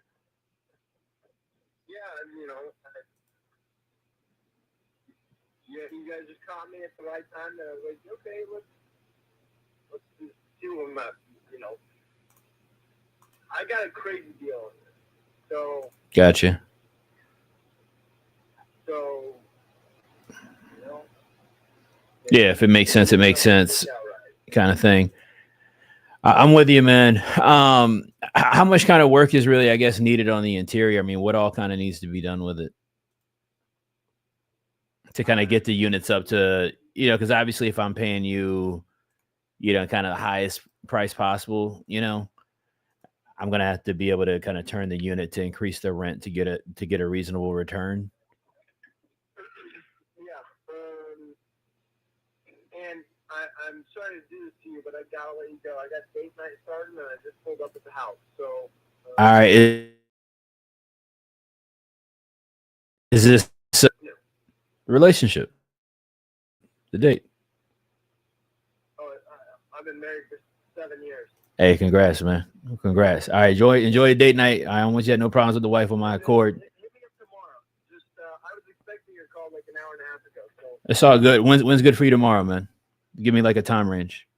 Yeah, you guys just caught me at the right time. That I was like, okay, let's just do them up. I got a crazy deal on this. So. Gotcha. So. Yeah, if it makes sense, it makes sense, kind of thing. I'm with you, man. How much kind of work is really, I guess, needed on the interior? I mean, what all kind of needs to be done with it to kind of get the units up to, because obviously if I'm paying you, kind of the highest price possible, I'm going to have to be able to kind of turn the unit to increase the rent to get a reasonable return. And I'm sorry to do this to you, but I gotta let you go. I got date night starting, and I just pulled up at the house. So. All right. Is this a relationship? The date? Oh, I've been married for 7 years. Hey, congrats, man. Congrats. All right, enjoy your date night. I almost had no problems with the wife on my accord. Hit me up tomorrow. Just I was expecting your call like an hour and a half ago. So. It's all good. When's good for you tomorrow, man? Give me like a time range.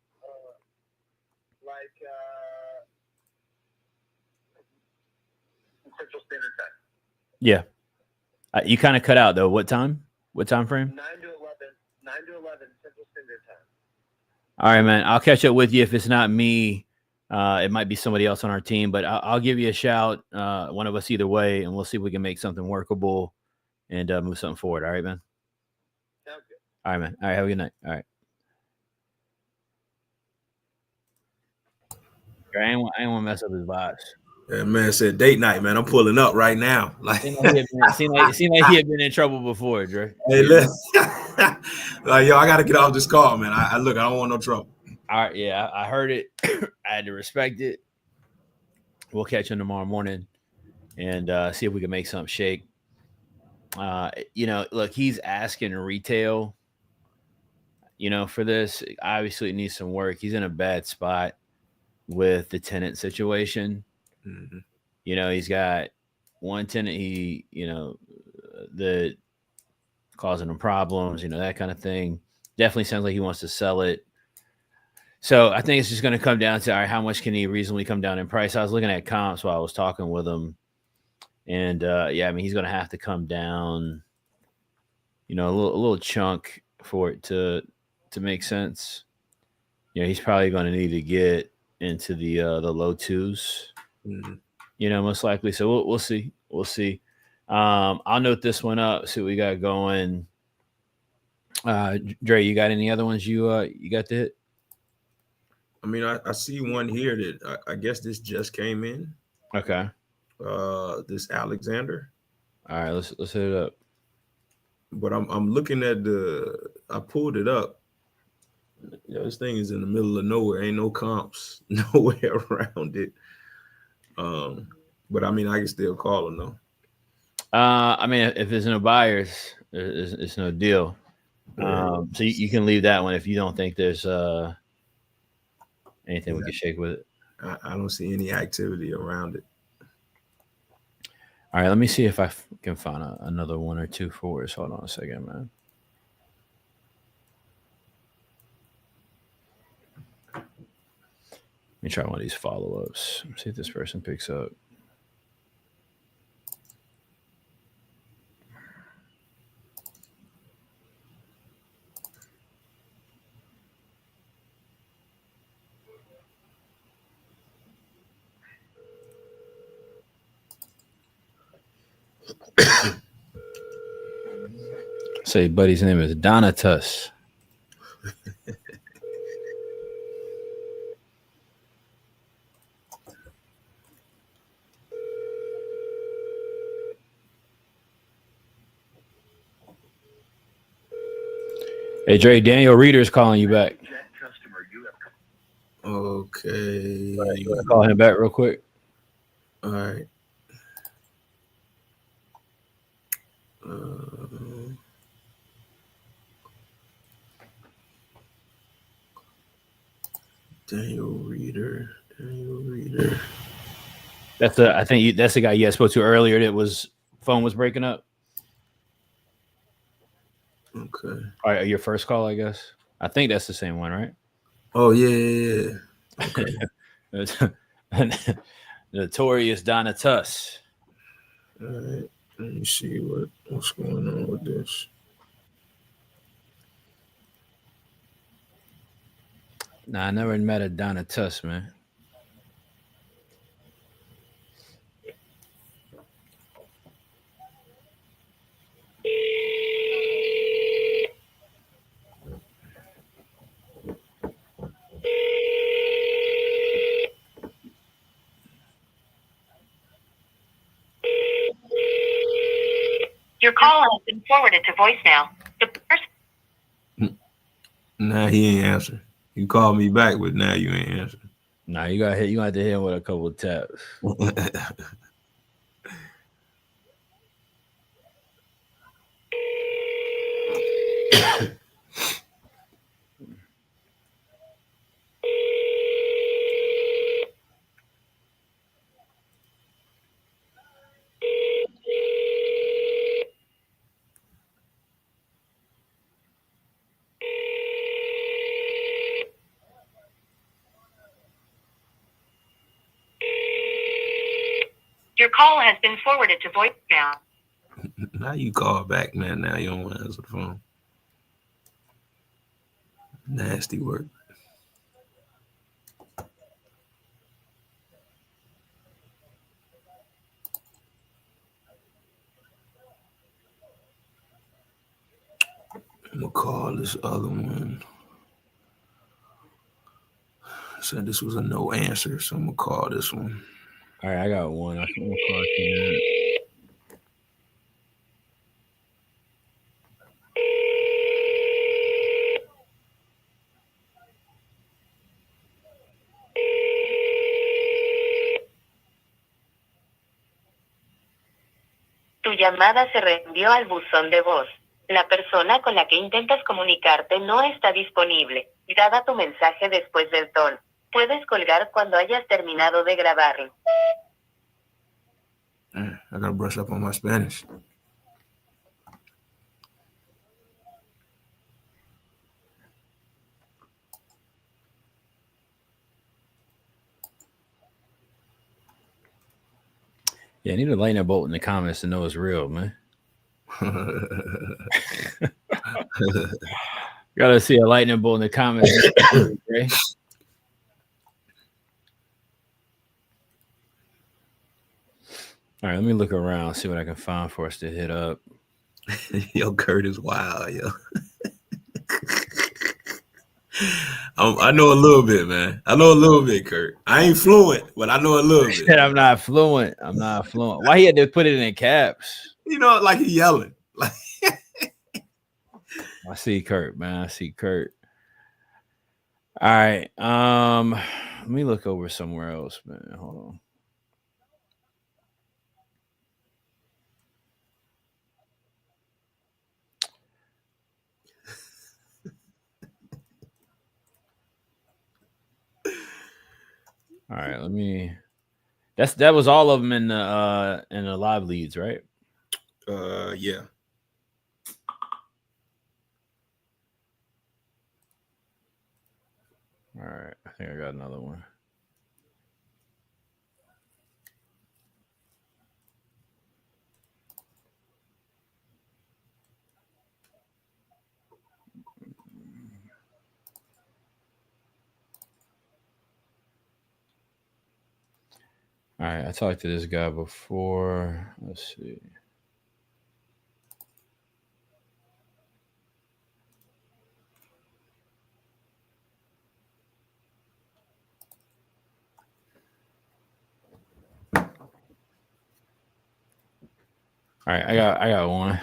Central Standard Time. Yeah. You kind of cut out though. What time? What time frame? 9 to 11 Central Standard Time. All right, man. I'll catch up with you. If it's not me, it might be somebody else on our team, but I'll give you a shout. One of us either way, and we'll see if we can make something workable and move something forward. All right, man. Sounds good. All right, man. All right. Have a good night. All right. I ain't want to mess up his vibes. That man said date night, man. I'm pulling up right now. Like, seemed like he had been in trouble before, Dre. Hey, listen. Like, yo, I gotta get off this call, man. I don't want no trouble. All right, yeah, I heard it. I had to respect it. We'll catch him tomorrow morning and see if we can make something shake. Look, he's asking retail, for this. Obviously, it needs some work. He's in a bad spot with the tenant situation. Mm-hmm. He's got one tenant, that causing him problems, that kind of thing. Definitely sounds like he wants to sell it. So I think it's just going to come down to, all right, how much can he reasonably come down in price? I was looking at comps while I was talking with him. And he's going to have to come down, a little chunk for it to make sense. He's probably going to need to get into the low twos, mm-hmm. Most likely. So we'll see. We'll see. I'll note this one up. See what we got going. Dre, you got any other ones you got to hit? I mean, I see one here that I guess this just came in. Okay. This Alexander. All right, let's hit it up. But I'm looking at I pulled it up. This thing is in the middle of nowhere. Ain't no comps nowhere around it. But I mean, I can still call him though. I mean, if there's no buyers, it's no deal. So you can leave that one if you don't think there's anything we can shake with it. I don't see any activity around it. All right, let me see if I can find another one or two for us. Hold on a second, man. Let me try one of these follow-ups. See if this person picks up. Say, buddy's name is Donatus. Hey, Dre, Daniel Reader's calling you back. Okay. You want to call him back real quick? All right. Daniel Reader. I think that's the guy you spoke to earlier. That phone was breaking up. Okay. All right, your first call, I guess. I think that's the same one, right? Oh yeah. Okay. Notorious Donatus. All right. Let me see what's going on with this. Nah, I never met a Donatus, man. Your call has been forwarded to voicemail. The person. Nah, he ain't answering. You called me back, but now you ain't answering. Nah, you got to hit him with a couple of taps. Your call has been forwarded to voicemail. Now you call back, man. Now you don't want to answer the phone. Nasty work. I'm gonna call this other one. Said this was a no answer, so I'm gonna call this one. All right, I got one. I'm gonna call you. Tu llamada se reenvió al buzón de voz. La persona con la que intentas comunicarte no está disponible. Graba tu mensaje después del tono. Puedes colgar cuando hayas terminado de grabarlo. I gotta brush up on my Spanish. Yeah, I need a lightning bolt in the comments to know it's real, man. Gotta see a lightning bolt in the comments. Okay? All right, let me look around, see what I can find for us to hit up. Yo, Kurt is wild, yo. I know a little bit, man. I know a little bit, Kurt. I ain't fluent, but I know a little bit. I'm not fluent. Why he had to put it in caps? You know, like he yelling. Like I see Kurt, man. I see Kurt. All right. Let me look over somewhere else, man. Hold on. All right, let me. That was all of them in the live leads, right? Yeah. All right, I think I got another one. All right, I talked to this guy before. Let's see. All right, I got one.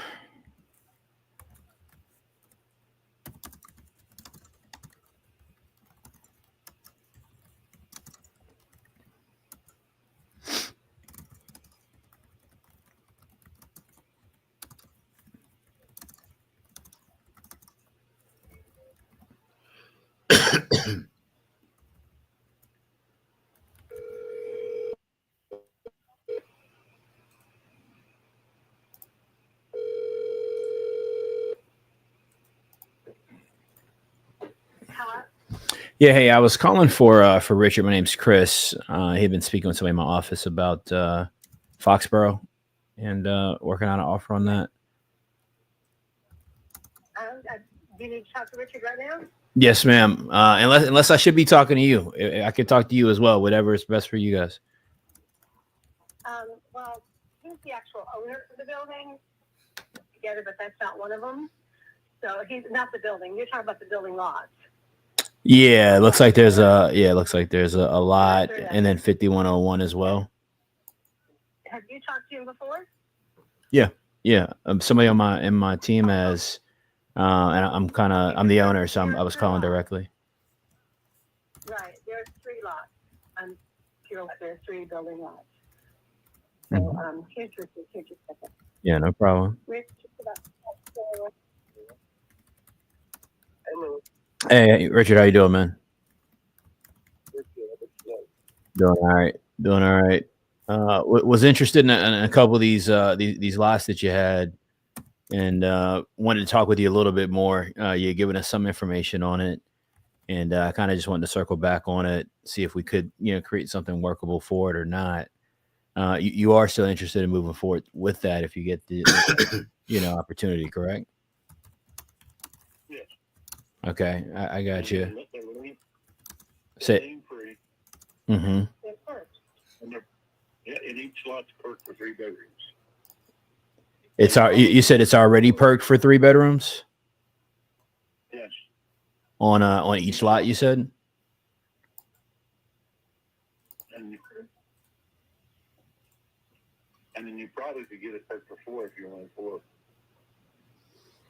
Yeah, hey, I was calling for Richard. My name's Chris. He'd been speaking with somebody in my office about Foxborough and working on an offer on that. Do you need to talk to Richard right now? Yes, ma'am. Unless I should be talking to you. I could talk to you as well, whatever is best for you guys. Well, he's the actual owner of the building together, but that's not one of them. So he's not the building. You're talking about the building lots. Yeah, it looks like there's a lot, and then 5101 as well. Have you talked to him before? Yeah. Somebody on my team has, and I'm the owner, so I was calling directly. Right. There's 3 lots. There's 3 building lots. So here's Richard. Here, just a second. Yeah, no problem. Hello. Hey, Richard, how you doing, man? Doing all right. Was interested in a couple of these lots that you had, and wanted to talk with you a little bit more. You're giving us some information on it, and I kind of just wanted to circle back on it, see if we could, create something workable for it or not. You are still interested in moving forward with that if you get the opportunity, correct? Yes. Okay, I got you. Say. Mm-hmm. And each lot's perked for 3 bedrooms. You said it's already perked for 3 bedrooms? Yes. On each lot, you said? And then you probably could get it perked for 4 if you want 4.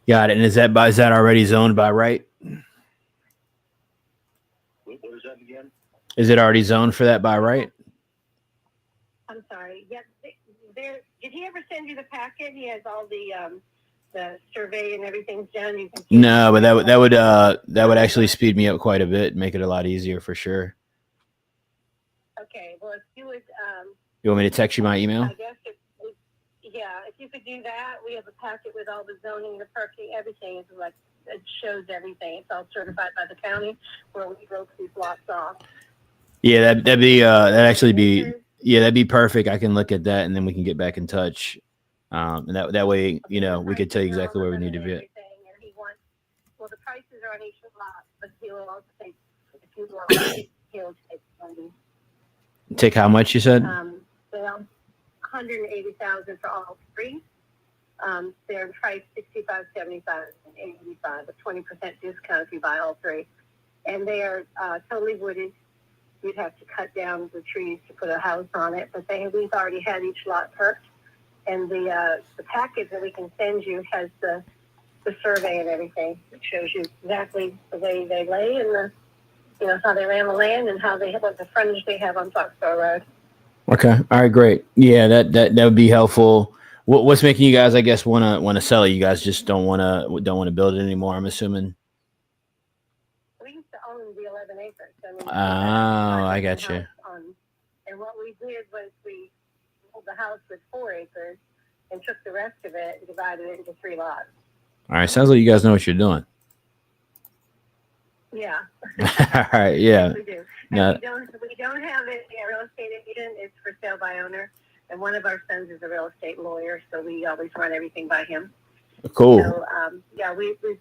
Got it. And is that already zoned by right? What is that again? Is it already zoned for that by right? I'm sorry. Yes. Did he ever send you the packet? He has all the survey and everything's done. You can No, but that would actually speed me up quite a bit, make it a lot easier for sure. Okay. Well, if you would. You want me to text you my email? I guess if you could do that, we have a packet with all the zoning, the parking, everything. It's like it shows everything. It's all certified by the county where we broke these lots off. Yeah, that'd be perfect. I can look at that and then we can get back in touch. And that way, we could tell you exactly where we need to be. Well, the prices are on each lot, but he will also take if you want. He'll take money. Take how much you said? $180,000 for all three. They're priced $65, $75, and $85, a 20% discount if you buy all three. And they are totally wooded. We'd have to cut down the trees to put a house on it, but we've already had each lot perked. And the package that we can send you has the survey and everything. It shows you exactly the way they lay and how they lay on the land and what the frontage they have on Foxborough Road. Okay. All right. Great. Yeah, that would be helpful. What's making you guys, I guess, want to sell it? You guys just don't want to build it anymore, I'm assuming. We used to own the 11 acres. I got you. And what we did was we sold the house with 4 acres and took the rest of it and divided it into 3 lots. All right. Sounds like you guys know what you're doing. Yeah. All right. Yeah. Yes, we do. No. We don't have a real estate agent. It's for sale by owner. And one of our sons is a real estate lawyer, so we always run everything by him. Cool. So,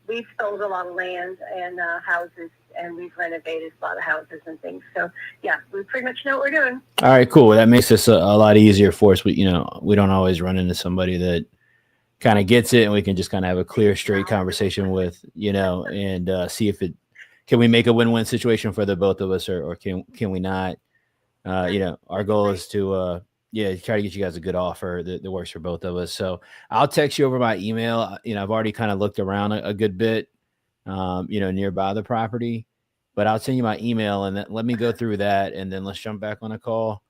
we've sold a lot of land and houses, and we've renovated a lot of houses and things. So, yeah, we pretty much know what we're doing. All right, cool. That makes this a lot easier for us. We don't always run into somebody that kind of gets it, and we can just kind of have a clear, straight conversation with, and see if can we make a win-win situation for the both of us, or can we not? Our goal is to try to get you guys a good offer that works for both of us. So I'll text you over my email. I've already kind of looked around a good bit, nearby the property, but I'll send you my email and then let me go through that. And then let's jump back on a call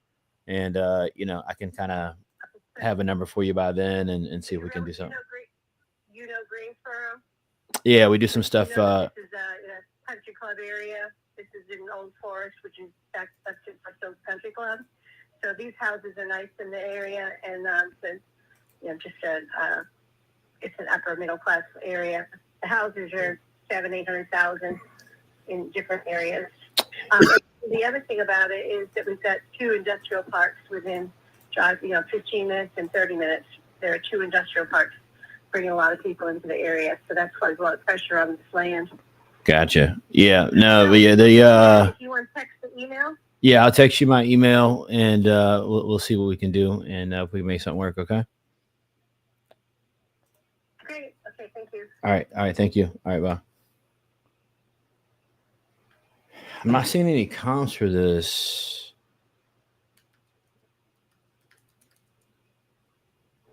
and, I can kind of have a number for you by then and see if we can do something. Greensboro? Yeah, we do some stuff. This is a country club area. This is in Old Forest, which is that's the country club. So these houses are nice in the area, and it's an upper middle class area. The houses are 700,000-800,000 in different areas. The other thing about it is that we've got 2 industrial parks within 15 minutes and 30 minutes. There are 2 industrial parks bringing a lot of people into the area, so that's why there's a lot of pressure on this land. Gotcha. Yeah. No. But yeah. If you want to text the email. Yeah, I'll text you my email and we'll see what we can do and if we can make something work. Okay. Great. Okay. Thank you. All right. Thank you. All right. Bye. I'm not seeing any comps for this.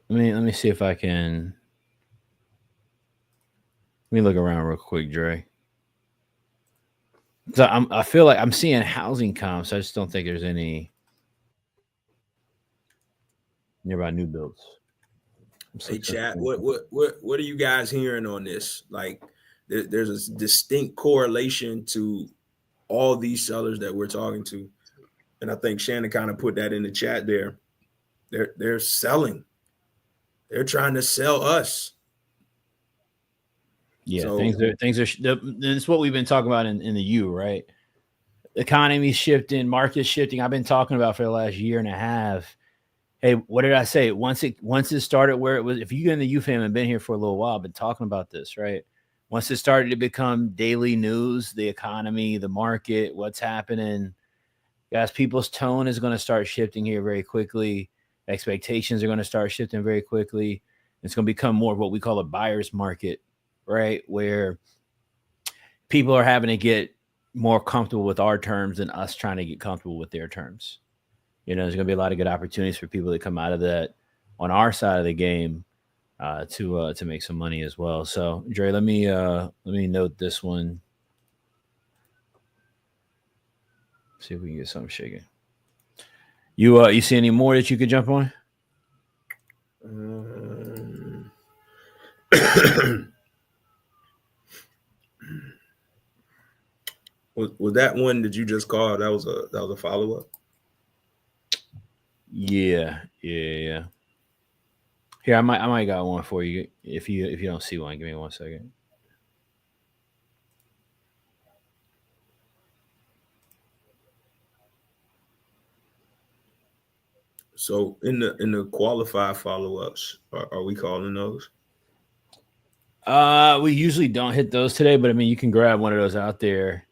Let me see if I can. Let me look around real quick, Dre. Because I feel like I'm seeing housing comps. I just don't think there's any nearby new builds. Hey, chat. What are you guys hearing on this? Like, there's a distinct correlation to all these sellers that we're talking to, and I think Shannon kind of put that in the chat there. They're selling. They're trying to sell us. Yeah, so, things are. That's what we've been talking about in the U, right? Economy shifting, market shifting. I've been talking about for the last year and a half. Hey, what did I say? Once it started where it was, if you get in the U fam and been here for a little while, I've been talking about this, right? Once it started to become daily news, the economy, the market, what's happening, guys, people's tone is going to start shifting here very quickly. Expectations are going to start shifting very quickly. It's going to become more of what we call a buyer's market, right? Where people are having to get more comfortable with our terms than us trying to get comfortable with their terms. There's going to be a lot of good opportunities for people that come out of that on our side of the game to make some money as well. So, Dre, let me note this one. See if we can get something shaking. You see any more that you could jump on? Was that one that you just called? That was a follow up. Yeah. Here, I might got one for you. If you don't see one, give me 1 second. So in the qualified follow-ups, are we calling those? We usually don't hit those today, but I mean you can grab one of those out there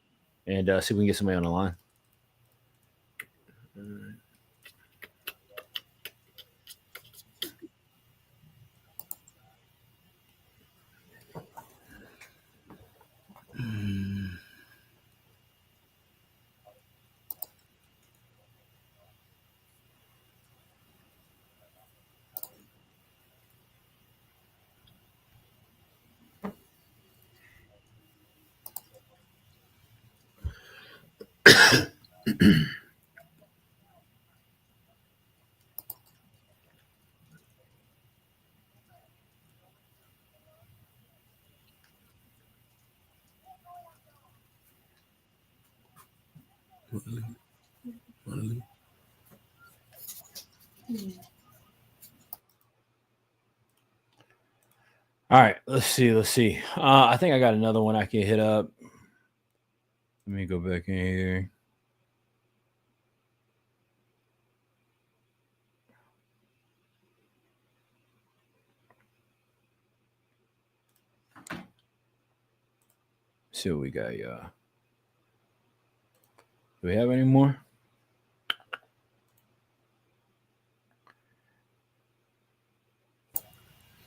and see if we can get somebody on the line. All right, let's see. I think I got another one I can hit up. Let me go back in here. See what we got, y'all. Do we have any more?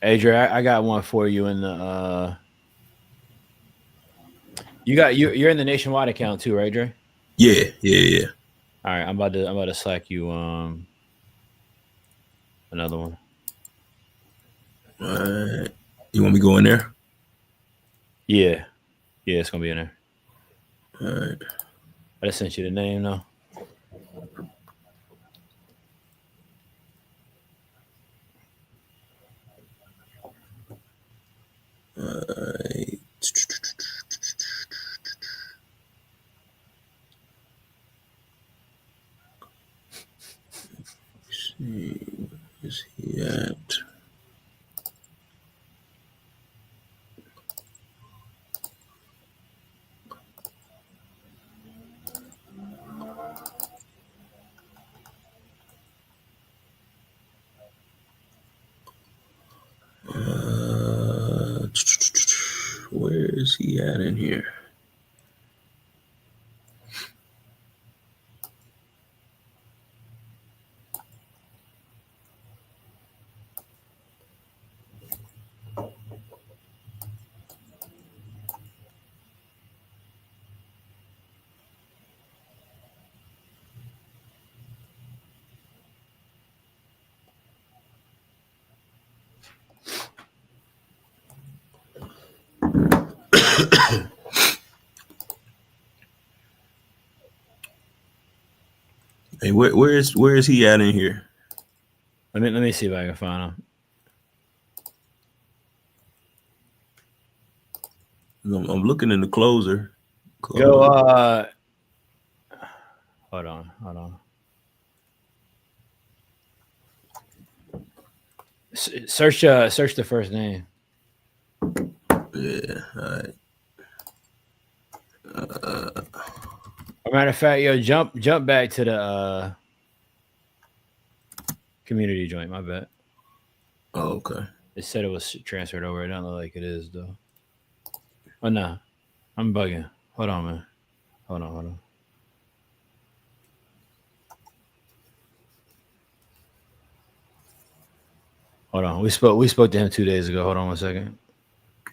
Adrian, I got one for you in the you're in the Nationwide account too, right, Dre? Yeah. All right, I'm about to slack you another one. All right. You want me to go in there? Yeah, it's gonna be in there. All right. I just sent you the name though. All right. See, where is he at? Where is he at in here? Hey, where is he at in here? Let me see if I can find him. I'm looking in the closer. Go. Hold on. Search the first name. Yeah. All right. Matter of fact, yo, jump back to the community joint. My bad. Oh, okay. It said it was transferred over. It don't look like it is though. Oh no, I'm bugging. Hold on, man. Hold on. Hold on. We spoke to him 2 days ago. Hold on 1 second.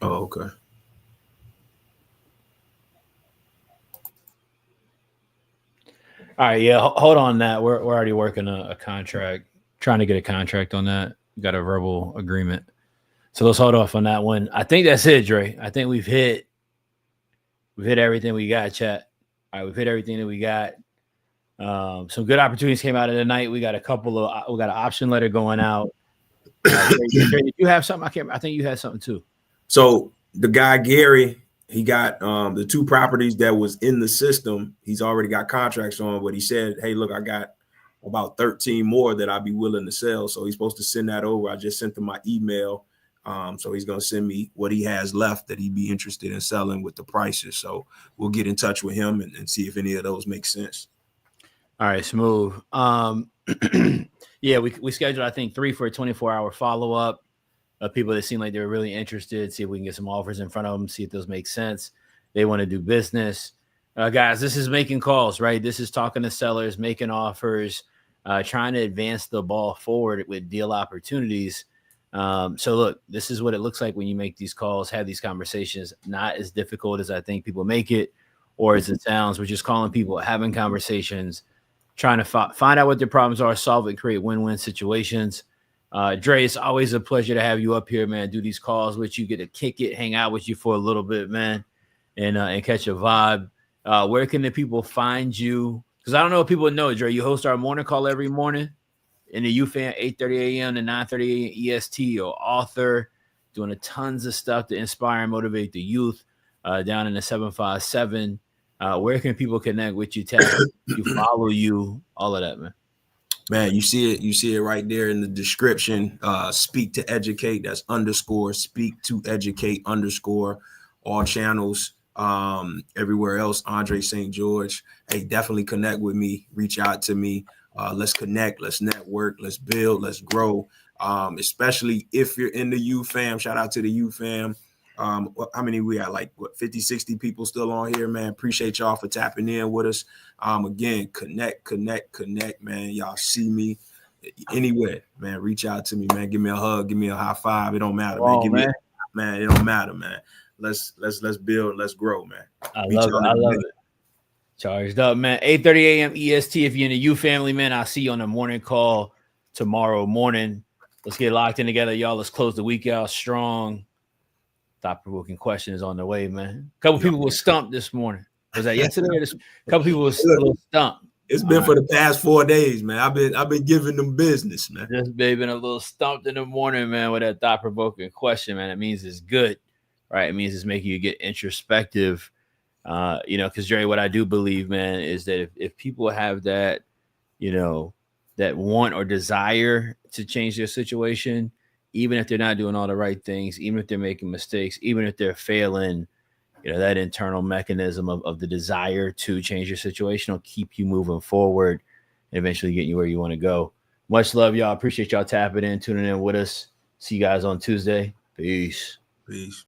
Oh, okay. All right, yeah. Hold on that. We're already working a contract, trying to get a contract on that. We got a verbal agreement. So let's hold off on that one. I think that's it, Dre. I think we've hit everything we got, chat. All right, we've hit everything that we got. Some good opportunities came out of the night. We got an option letter going out. Dre, did you have something? I think you had something too. So the guy Gary, he got the 2 properties that was in the system. He's already got contracts on, but he said, hey, look, I got about 13 more that I'd be willing to sell. So he's supposed to send that over. I just sent him my email. So he's going to send me what he has left that he'd be interested in selling with the prices. So we'll get in touch with him and see if any of those make sense. All right, smooth. Yeah, we scheduled, I think, 3 for a 24-hour follow-up of people that seem like they're really interested, see if we can get some offers in front of them, see if those make sense. They want to do business. Guys, this is making calls, right? This is talking to sellers, making offers, trying to advance the ball forward with deal opportunities. So look, this is what it looks like when you make these calls, have these conversations. Not as difficult as I think people make it or as it sounds. We're just calling people, having conversations, trying to find out what their problems are, solve it, create win-win situations. Dre, it's always a pleasure to have you up here, man. Do these calls with you, get to kick it, hang out with you for a little bit, man, and catch a vibe. Where can the people find you? Because I don't know if people know, Dre, you host our morning call every morning in the UFAM, 8:30 a.m. to 9:30 a.m. EST. You're author, doing a tons of stuff to inspire and motivate the youth down in the 757. Where can people connect with you, tag you, follow you, all of that, man? Man, you see it right there in the description. Speak to Educate, that's _ speak to Educate _ all channels. Everywhere else, Andre St. George. Hey, definitely connect with me, reach out to me. Let's connect, let's network, let's build, let's grow. Especially if you're in the UFAM. Shout out to the UFAM. How many we got? Like what, 50, 60 people still on here, man. Appreciate y'all for tapping in with us. Again, connect, man. Y'all see me anywhere, man. Reach out to me, man. Give me a hug, give me a high five. It don't matter, man. Give me man. It don't matter, man. Let's build, let's grow, man. I love it. Charged up, man. 8:30 a.m. EST. If you're in the U family, man, I'll see you on the morning call tomorrow morning. Let's get locked in together, y'all. Let's close the week out strong. Thought-provoking question is on the way, man. A couple people were stumped this morning. Was that yesterday? A couple people were a little stumped. It's been for the past 4 days, man. I've been giving them business, man. Just been a little stumped in the morning, man, with that thought-provoking question, man. It means it's good, right? It means it's making you get introspective. Because Jerry, what I do believe, man, is that if people have that, that want or desire to change their situation, even if they're not doing all the right things, even if they're making mistakes, even if they're failing, that internal mechanism of the desire to change your situation will keep you moving forward and eventually getting you where you want to go. Much love, y'all. Appreciate y'all tapping in, tuning in with us. See you guys on Tuesday. Peace. Peace.